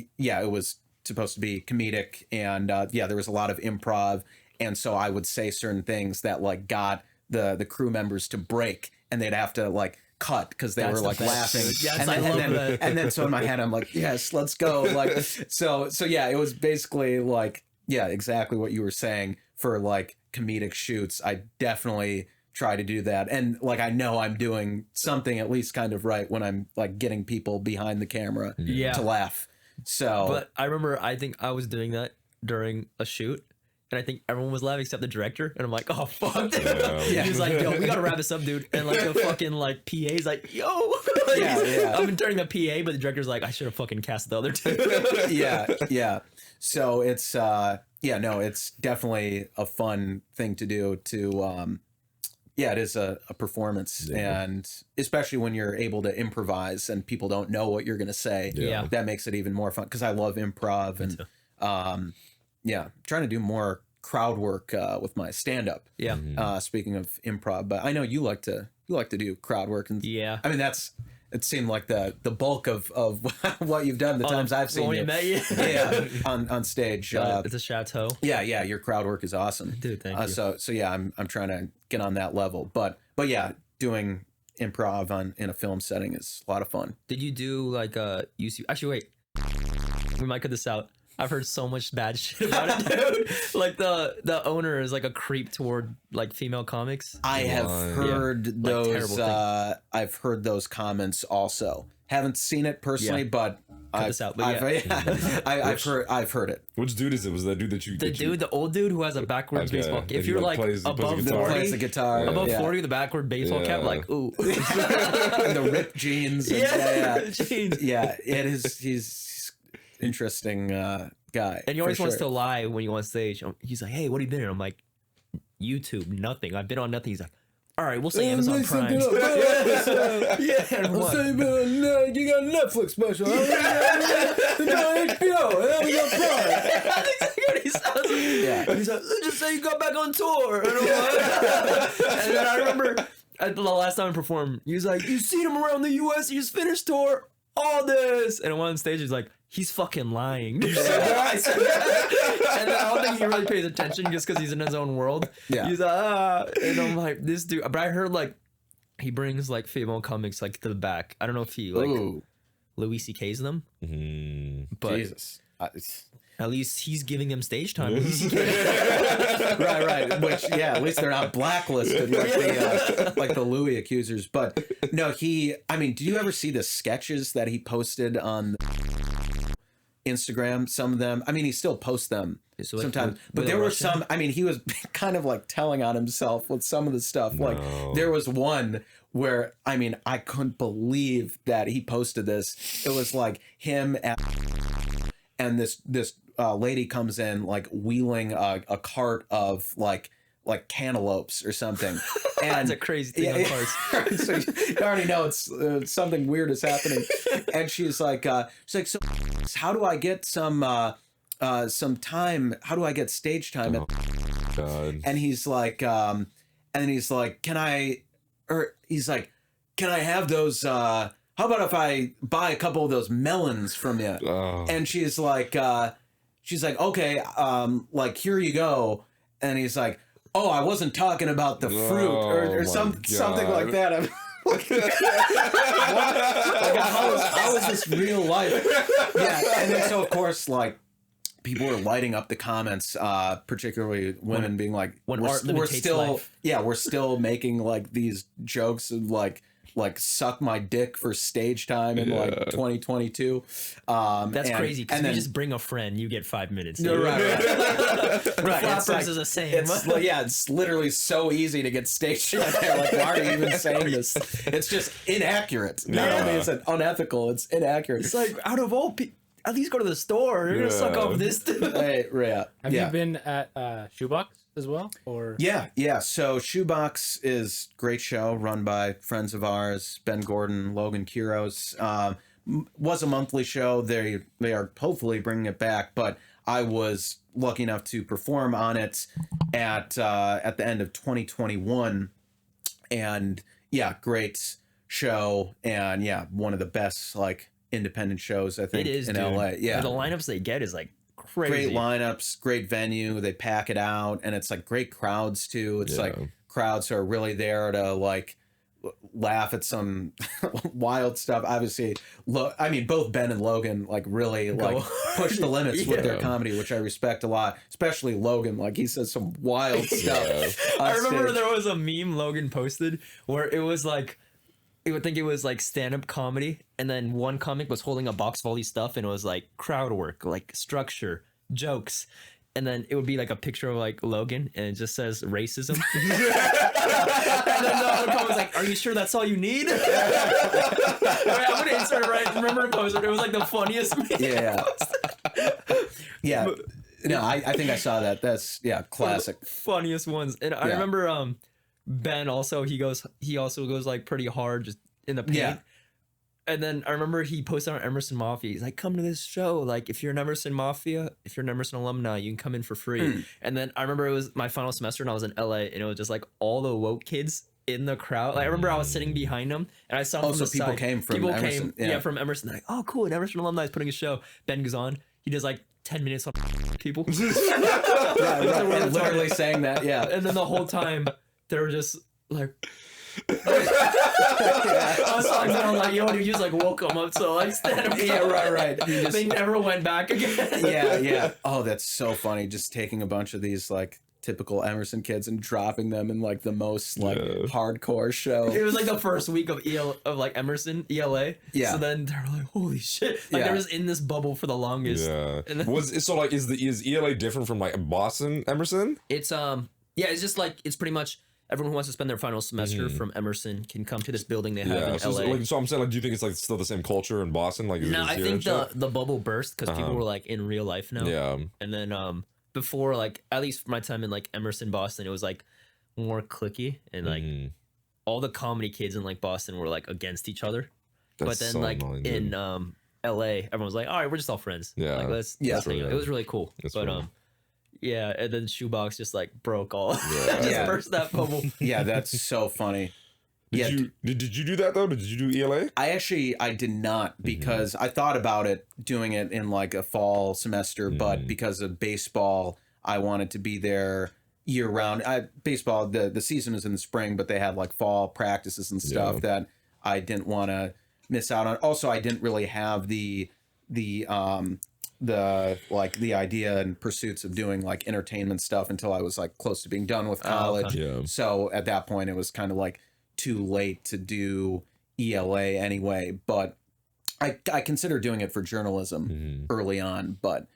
supposed to be comedic, and there was a lot of improv, and so I would say certain things that like got the crew members to break, and they'd have to like cut because they were like laughing. Yes, I love that. And then so in my head I'm like, yes, let's go. Like so yeah, it was basically like, yeah, exactly what you were saying. For like comedic shoots, I definitely try to do that, and like I know I'm doing something at least kind of right when I'm like getting people behind the camera to laugh. So but I remember, I think I was doing that during a shoot, and I think everyone was laughing except the director, and I'm like, oh fuck. He's like, yo, we gotta wrap this up, dude. And like the fucking like PA's like, yo. Like, I've been turning the PA, but the director's like, I should have fucking cast the other two. So it's it's definitely a fun thing to do to it is a performance, and especially when you're able to improvise and people don't know what you're going to say, that makes it even more fun, because I love improv, and trying to do more crowd work with my stand-up. Speaking of improv, but I know you like to do crowd work, and I mean it seemed like the bulk of what you've done the times I've seen you. Met you. on stage. It's a chateau. Your crowd work is awesome, dude. Thank you. So yeah, I'm trying to get on that level, but yeah, doing improv in a film setting is a lot of fun. Did you do like UC? Actually, wait, we might cut this out. I've heard so much bad shit about it, dude. Like the owner is like a creep toward like female comics. I have heard those. I've heard those comments also. Haven't seen it personally, but I've heard it. Which dude is it? Was that dude that you? The old dude who has a backward baseball. If you're like above 40, plays the guitar, above 40 with a backward baseball cap, like ooh, and the ripped jeans. And, jeans. Yeah, it is. He's interesting guy. And he always wants to lie when you on stage. He's like, "Hey, what have you been in?" I'm like, "YouTube, nothing. I've been on nothing." He's like, "All right, we'll say Amazon Prime." You got a Netflix special. HBO, Amazon Prime. That's exactly what he sounds. Yeah. He's like, "Just say you got back on tour." And then I remember the last time I performed, he was like, "You seen him around the U.S. He just finished tour. All this." And on stage, he's like, "He's fucking lying." And then I don't think he really pays attention just because he's in his own world. Yeah. He's like, and I'm like, this dude. But I heard like he brings like female comics like to the back. I don't know if he like Louis C.K.'s them. But Jesus. At least he's giving them stage time. right. Which, at least they're not blacklisted like the Louis accusers. But no, did you ever see the sketches that he posted on Instagram? Some of them, he still posts them sometimes. But there were some, he was kind of like telling on himself with some of the stuff. No. Like there was one where, I couldn't believe that he posted this. It was like him and this lady comes in like wheeling a cart of like cantaloupes or something. And that's a crazy thing on carts. So you already know it's something weird is happening. And she's like, so how do I get some time? How do I get stage time? God. And he's like, can I have those? How about if I buy a couple of those melons from you? Oh. And she's like, okay, like here you go. And he's like, oh, I wasn't talking about the fruit or something like that. I'm like, how is this real life? Yeah, and then so of course like people were lighting up the comments, particularly women being like, we're still making like these jokes of like suck my dick for stage time in like 2022. That's crazy because you just bring a friend, you get 5 minutes. No, right. Flappers is the same. It's literally so easy to get stage time. Like, why are you even saying this? It's just inaccurate. Not only is it unethical, it's inaccurate. It's like out of all people, at least go to the store. You're gonna suck off this. Have you been at Shoebox as well? Or So Shoebox is a great show run by friends of ours, Ben Gordon, Logan Quiros. Was a monthly show. They are hopefully bringing it back, but I was lucky enough to perform on it at the end of 2021, and great show, and one of the best like independent shows I think in LA. Yeah, the lineups they get is like crazy. Great lineups, great venue. They pack it out, and it's like great crowds too. It's like crowds who are really there to like laugh at some wild stuff. Obviously, both Ben and Logan like really like push the limits with their comedy, which I respect a lot. Especially Logan, like he says some wild stuff. I remember there was a meme Logan posted where it was like, I would think it was like stand-up comedy, and then one comic was holding a box of all these stuff, and it was like crowd work, like structure, jokes, and then it would be like a picture of like Logan, and it just says racism. And then the other comment was like, "Are you sure that's all you need?" I'm gonna insert it right. Remember to post it. It was like the funniest meme. No, I think I saw that. That's classic. Funniest ones, and I remember Ben also he also goes like pretty hard just in the paint. Yeah. And then I remember he posted on Emerson Mafia. He's like, come to this show. Like if you're an Emerson alumni, you can come in for free. And then I remember it was my final semester and I was in LA, and it was just like all the woke kids in the crowd. Like, I remember I was sitting behind them and I saw them from the people side. came from Emerson. From Emerson. They're like, oh cool, an Emerson alumni is putting a show. Ben goes on. He does like 10 minutes on people. Literally saying that, yeah. And then the whole time they were just like. I was talking to him like, yo, dude, you just like woke him up, so like stand up. Yeah, right. They never went back again. Yeah. Oh, that's so funny. Just taking a bunch of these like typical Emerson kids and dropping them in like the most like hardcore show. It was like the first week of like Emerson ELA. Yeah. So then they're like, holy shit! Like they were just in this bubble for the longest. Yeah. And then, is ELA different from like Boston Emerson? it's it's just like it's pretty much. Everyone who wants to spend their final semester from Emerson can come to this building they have in LA. So I'm saying, like, do you think it's like still the same culture in Boston? Like, No, I think the bubble burst because people were like in real life now. Yeah. And then before, like, at least for my time in like Emerson, Boston, it was like more cliquey and like all the comedy kids in like Boston were like against each other. But then so like annoying, in LA, everyone was like, all right, we're just all friends. Yeah. Like let's hang out. It was really cool. Yeah, and then Shoebox just like broke all. Just burst that bubble. Yeah, that's so funny. Did you do that though? Did you do ELA? I did not because I thought about it doing it in like a fall semester, but because of baseball, I wanted to be there year round. Baseball, the season is in the spring, but they have like fall practices and stuff that I didn't want to miss out on. Also, I didn't really have the idea and pursuits of doing like entertainment stuff until I was like close to being done with college. So at that point it was kind of like too late to do ELA anyway, but I considered doing it for journalism early on, but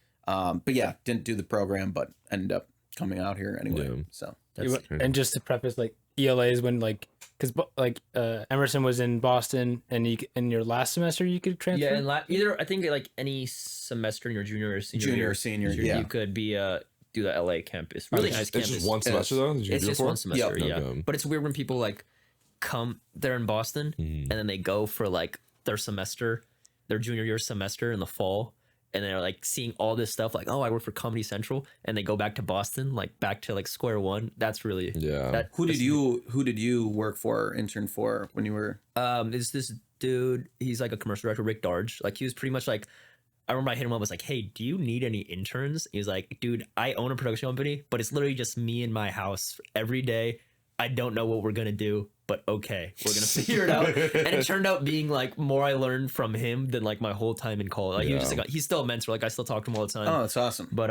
yeah, didn't do the program, but ended up coming out here anyway. So and just to preface, like ELA is when like because like Emerson was in Boston, and in your last semester you could transfer. Yeah, and either I think like any semester in your junior or senior year, you could be do the LA campus. Really nice campus. It's just one semester though. It's just one semester. Yeah, but it's weird when people like come there in Boston and then they go for like their junior year semester in the fall. And they're like seeing all this stuff, like, oh, I work for Comedy Central, and they go back to Boston, like back to like square one. That's really Who did you work for, or intern for when you were? It's this dude. He's like a commercial director, Rick Darge. Like he was pretty much like, I remember I hit him up. I was like, hey, do you need any interns? He was like, dude, I own a production company, but it's literally just me in my house every day. I don't know what we're gonna do, but okay, we're gonna figure it out. And it turned out being like more I learned from him than like my whole time in college. Like he was just like, he's still a mentor. Like I still talk to him all the time. Oh, that's awesome. But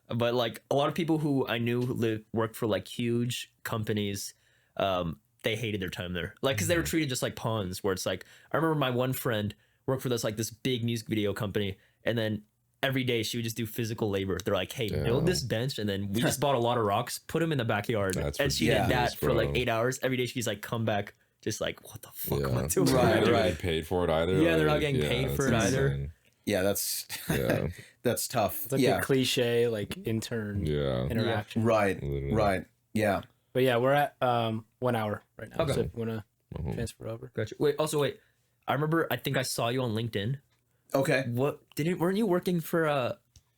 but like a lot of people who I knew who worked for like huge companies, they hated their time there. Like because they were treated just like pawns. Where it's like I remember my one friend worked for this big music video company, and then every day she would just do physical labor. They're like, hey, build this bench. And then we just bought a lot of rocks, put them in the backyard. And she did that for like 8 hours. Every day she's like, come back. Just like, what the fuck am I doing? Right. They're not getting paid for it either. Yeah, they're not getting paid for it either. Yeah, that's tough. It's like the cliche like intern interaction. Right. Yeah. But yeah, we're at 1 hour right now. Okay. So if you want to transfer over. Gotcha. Wait. I remember, I think I saw you on LinkedIn. Okay. Weren't you working for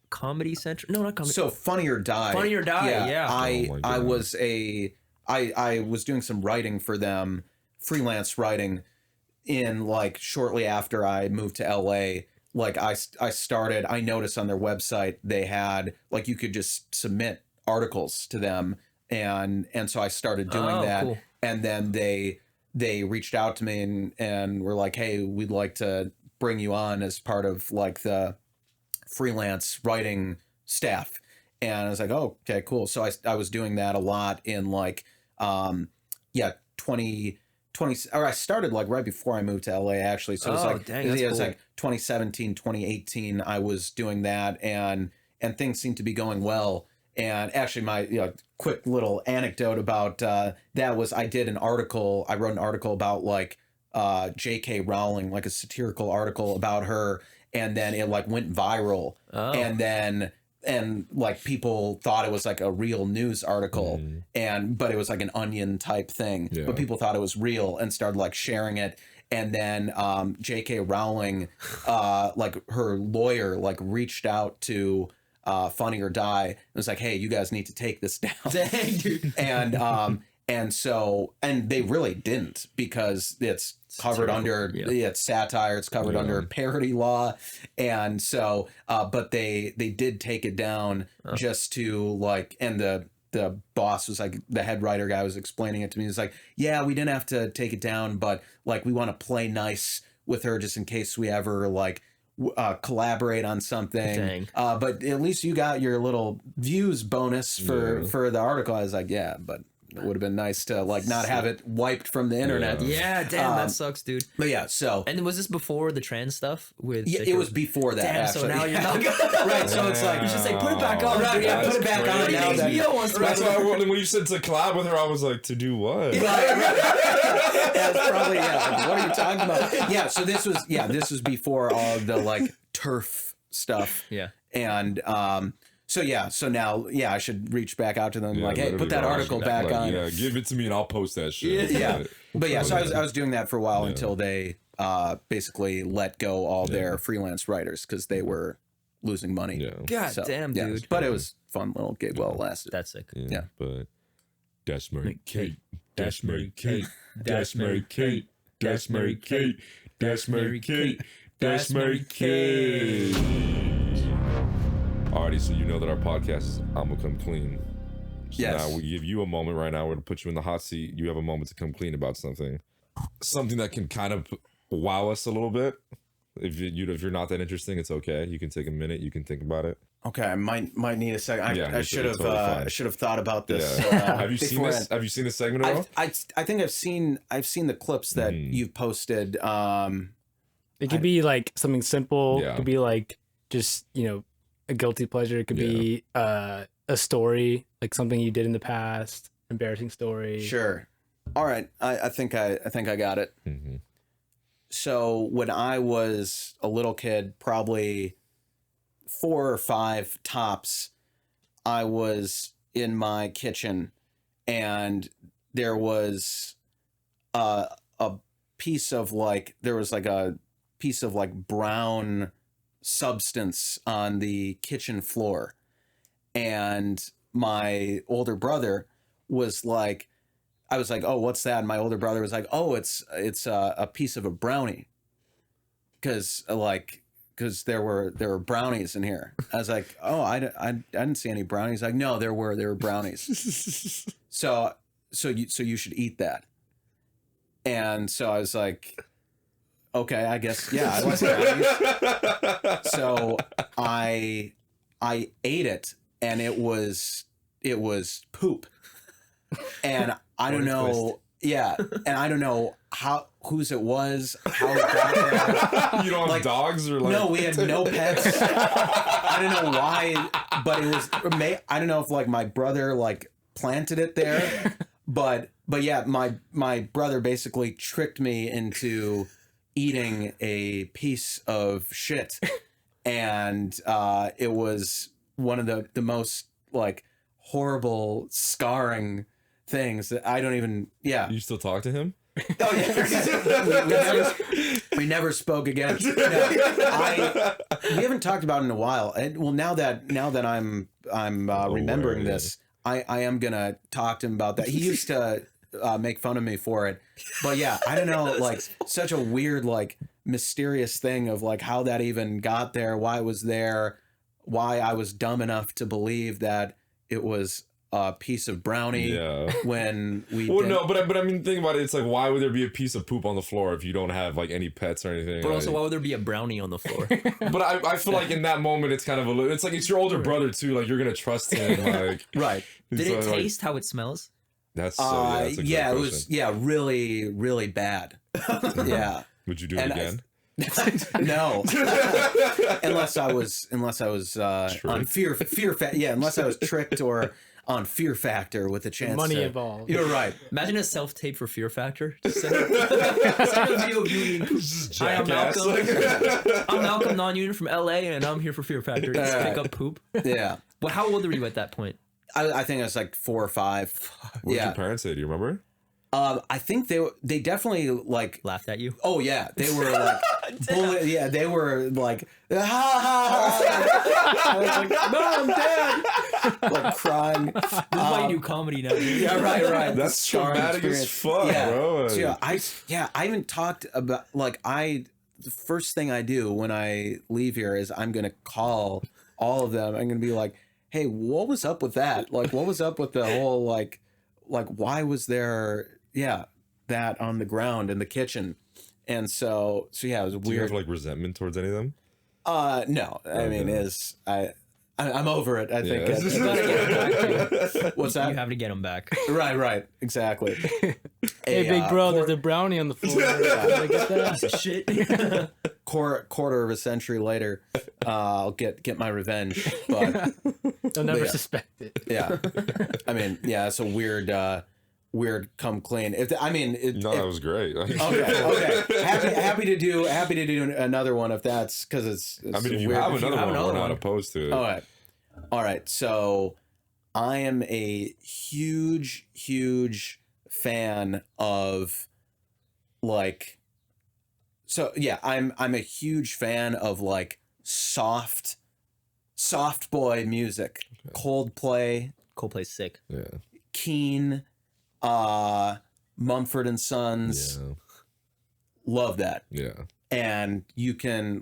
Comedy Central? No, not Comedy. So Funny or Die. Funny or Die. Yeah. I was doing some writing for them, freelance writing, in like shortly after I moved to LA. Like I noticed on their website they had like you could just submit articles to them, and so I started doing that. Cool. And then they reached out to me and were like, hey, we'd like to bring you on as part of like the freelance writing staff. And I was like, oh, okay, cool. So I was doing that a lot in like 2020, or I started like right before I moved to LA actually. So it was it was like 2017, 2018 I was doing that, and things seemed to be going well. And actually my quick little anecdote about that was I wrote an article about like J.K. Rowling, like a satirical article about her, and then it like went viral, and like people thought it was like a real news article, but it was like an Onion type thing, but people thought it was real and started like sharing it. And then J.K. Rowling, like her lawyer, like reached out to Funny or Die and was like, hey, you guys need to take this down. Dang, dude. And they really didn't, because it's covered under it's satire, it's covered under parody law, and so but they did take it down just to like, and the the boss was like, the head writer guy was explaining it to me. He's like, yeah, we didn't have to take it down, but like we want to play nice with her just in case we ever like collaborate on something. But at least you got your little views bonus for the article. I was like, yeah, but it would have been nice to like not have it wiped from the internet. Yeah, damn, that sucks, dude. But yeah, so and was this before the trans stuff? With it was before that. Damn, actually. so now you're not right. So it's like you should say put it back on. Right, yeah, put it back on now. That's why when you said to collab with her, I was like, to do what? Right. Yeah, it's probably like, what are you talking about? Yeah. So this was before all of the like turf stuff. Yeah. And so now I should reach back out to them like, hey, put that article back on. Yeah, give it to me and I'll post that shit. Yeah. But yeah, so I was doing that for a while until they basically let go all their freelance writers because they were losing money. Yeah. God damn, dude. But it was a fun little gig while it lasted. That's sick. Yeah. But that's Mary Kate. That's Mary Kate. That's Mary Kate. That's Mary Kate. That's Mary Kate. That's Mary Kate. Alrighty, so you know that our podcast is Imma Come Clean. So now we give you a moment right now. We're going to put you in the hot seat. You have a moment to come clean about something. Something that can kind of wow us a little bit. If you're not that interesting, it's okay. You can take a minute. You can think about it. Okay, I might need a second. I should have totally should have thought about this. Yeah. Have you seen this? Have you seen this segment at all? I think I've seen the clips that you've posted. It could be like something simple. Yeah. It could be like just, a guilty pleasure. It could be a story, like something you did in the past, embarrassing story. Sure. All right. I think I got it. Mm-hmm. So when I was a little kid, probably 4 or 5 tops, I was in my kitchen and there was a piece of like brown substance on the kitchen floor, and my older brother was like, I was like, oh, what's that? And my older brother was like, oh, it's a piece of a brownie, because there were brownies in here. I was like, oh, I didn't see any brownies. Like, no, there were brownies. so you should eat that. And so I was like, okay, I guess, yeah, I like brownies. So I ate it, and it was poop. And I don't know, and I don't know whose it was, how it got there. You don't have dogs or like? No, we had no pets. I don't know why, but it was. I don't know if like my brother like planted it there, but yeah, my brother basically tricked me into eating a piece of shit, and it was one of the most like horrible, scarring things that I don't even. Yeah. You still talk to him? Oh yeah. we never spoke again. No, we haven't talked about it in a while. And well, now that I'm remembering this, I am gonna talk to him about that. He used to make fun of me for it, but yeah, I don't know, like such a weird, like mysterious thing of like how that even got there, why it was there, why I was dumb enough to believe that it was a piece of brownie when we no, but I mean, think about it. It's like, why would there be a piece of poop on the floor if you don't have like any pets or anything? But also, why would there be a brownie on the floor? But I feel like in that moment, it's kind of it's like it's your older brother too. Like you're gonna trust him. Like right. Did it taste how it smells? That's a good it was really, really bad. Yeah. Would you do it again? No, unless I was on fear factor. Yeah, unless I was tricked or on Fear Factor with a chance. Money involved. You're right. Imagine a self-tape for Fear Factor. Just send a video of you eating. Hi, I'm Malcolm. I'm Malcolm, non-union from LA, and I'm here for Fear Factor. Just pick up poop. Yeah. Well, how old were you at that point? I think I was like 4 or 5. What did your parents say? Do you remember? I think they definitely like laughed at you. Oh yeah, they were like they were like ha ha. I was like, Mom, Dad, like crying. This is why you do comedy now. Dude. Yeah, right. That's traumatic as fuck, bro. So, I haven't talked about the first thing I do when I leave here is I'm gonna call all of them. I'm gonna be like, hey, what was up with that? Like, what was up with the whole like why was there that on the ground in the kitchen? And so yeah, it was weird. Do you have like resentment towards any of them? No, I mean, I'm over it. I think. What's that? You have to get them back. Right, exactly. Hey, big bro, there's a brownie on the floor. Like, get that Shit. Quarter of a century later, I'll get my revenge, but they'll never suspect it. Yeah, I mean, yeah, it's a weird come clean. That was great. Okay. Happy to do another one if that's because it's I mean, if you weird. have another one, we're not opposed to it. All right. So I am a huge fan of like. So yeah, I'm a huge fan of like soft boy music. Okay. Coldplay's sick. Yeah. Keen, Mumford and Sons. Yeah. Love that. Yeah. And you can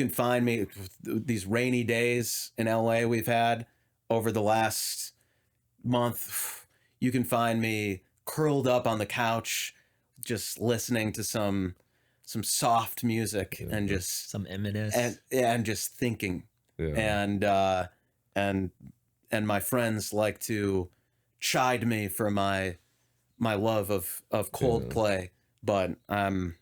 find me these rainy days in LA we've had over the last month. You can find me curled up on the couch, just listening to some soft music and just some Eminem and just thinking. Yeah. And my friends like to chide me for my love of Coldplay, but I'm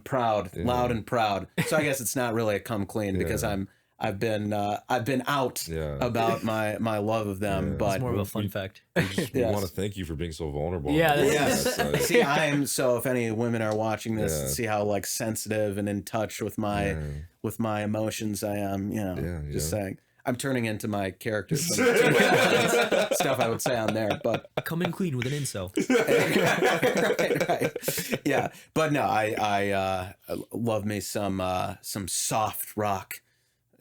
proud, loud and proud. So I guess it's not really a come clean because I've been out about my love of them. But it's more of a fun fact. We want to thank you for being so vulnerable. See, I am. So if any women are watching this, see how like sensitive and in touch with my emotions I am. Just saying. I'm turning into my characters. Stuff I would say on there, but coming clean with an incel. right. Yeah, but no, I love me some soft rock,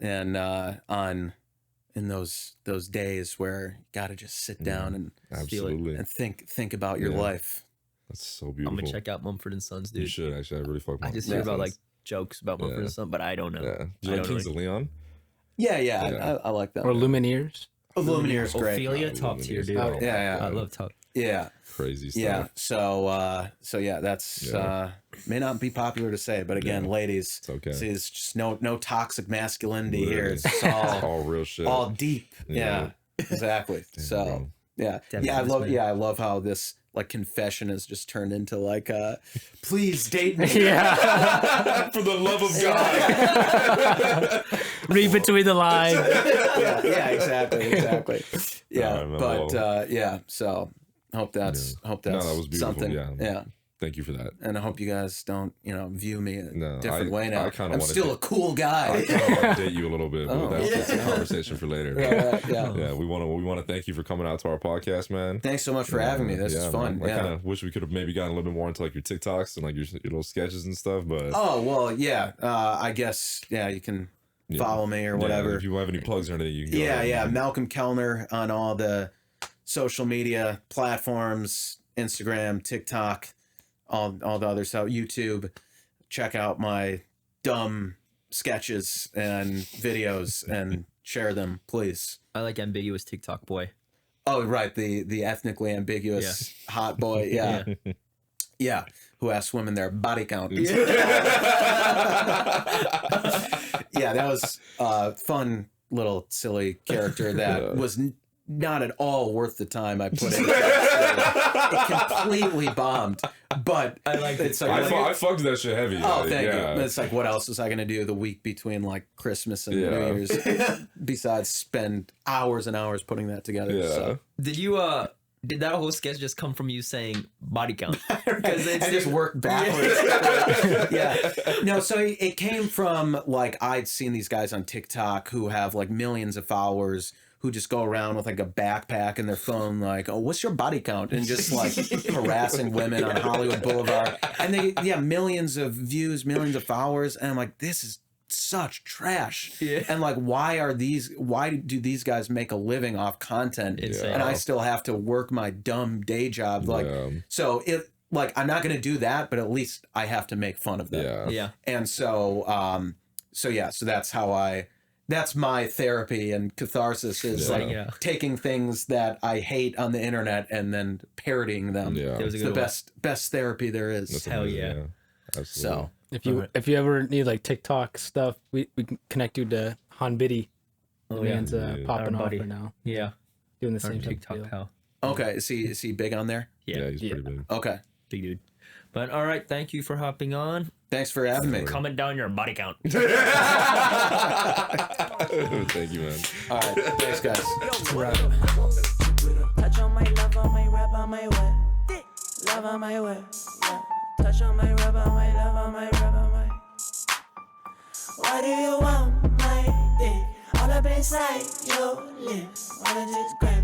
and in those days where you got to just sit down and absolutely and think about your life. That's so beautiful. I'm gonna check out Mumford and Sons, dude. You should actually. I really fuck. I just hear about like jokes about Mumford and Sons, but I don't know. Yeah. Do you like Kings of Leon? Yeah. I like that. Or Lumineers. Lumineers, great. Ophelia, top tier, dude. I love top. Yeah. Crazy stuff. Yeah. So yeah, that's may not be popular to say, but again, ladies, it's okay. See, it's just no toxic masculinity here. It's all real shit. All deep. Yeah. Exactly. Damn, so bro. yeah. I love how this like confession has just turned into like please date me. For the love of God. Read between the lines. yeah, exactly. Yeah. So hope that's that was beautiful. something. Yeah. Thank you for that. And I hope you guys don't, view me a different way now. I'm still a cool guy. I kind of want to date you a little bit, but that's a conversation for later. Yeah. We want to thank you for coming out to our podcast, man. Thanks so much for having me. This is fun. Man. I kind of wish we could have maybe gotten a little bit more into like your TikToks and like your little sketches and stuff, but I guess you can follow me or whatever. If you have any plugs or anything, you can go Malcolm Kelner on all the social media platforms, Instagram, TikTok, all the other stuff, YouTube. Check out my dumb sketches and videos and share them, please. I like ambiguous TikTok boy. Oh, right, the ethnically ambiguous hot boy. Yeah. Who asks women their body count. That was a fun little silly character that was not at all worth the time I put in. It completely bombed, but I like it. I fucked that shit heavy. Oh, thank you. It's like, what else was I going to do the week between like Christmas and New Year's besides spend hours and hours putting that together? So. Did that whole sketch just come from you saying body count? Because I just worked backwards. No, so it came from like I'd seen these guys on TikTok who have like millions of followers who just go around with like a backpack and their phone like, oh, what's your body count? And just like harassing women on Hollywood Boulevard. And they millions of views, millions of followers. And I'm like, this is such trash. And like, why do these guys make a living off content? And I still have to work my dumb day job. Like, so it like, I'm not going to do that, but at least I have to make fun of them. Yeah. And so that's how I that's my therapy and catharsis is taking things that I hate on the internet and then parodying them. Yeah, it's the best therapy there is. That's Hell amazing, yeah. Absolutely. So if you ever need like TikTok stuff, we can connect you to Han Biddy. Man's popping off right now. Yeah, doing the same TikTok pal. Okay, is he big on there? Yeah, he's pretty big. Okay, big dude. But all right, thank you for hopping on. Thanks for having me. Comment down your body count. Thank you, man. All right, thanks, guys. Touch on my love, on my rap, on my way. Love on my way. Yeah. Touch on my rap, on my love, on my rap, on my. Why do you want my dick all up inside your lips? Wanna just grab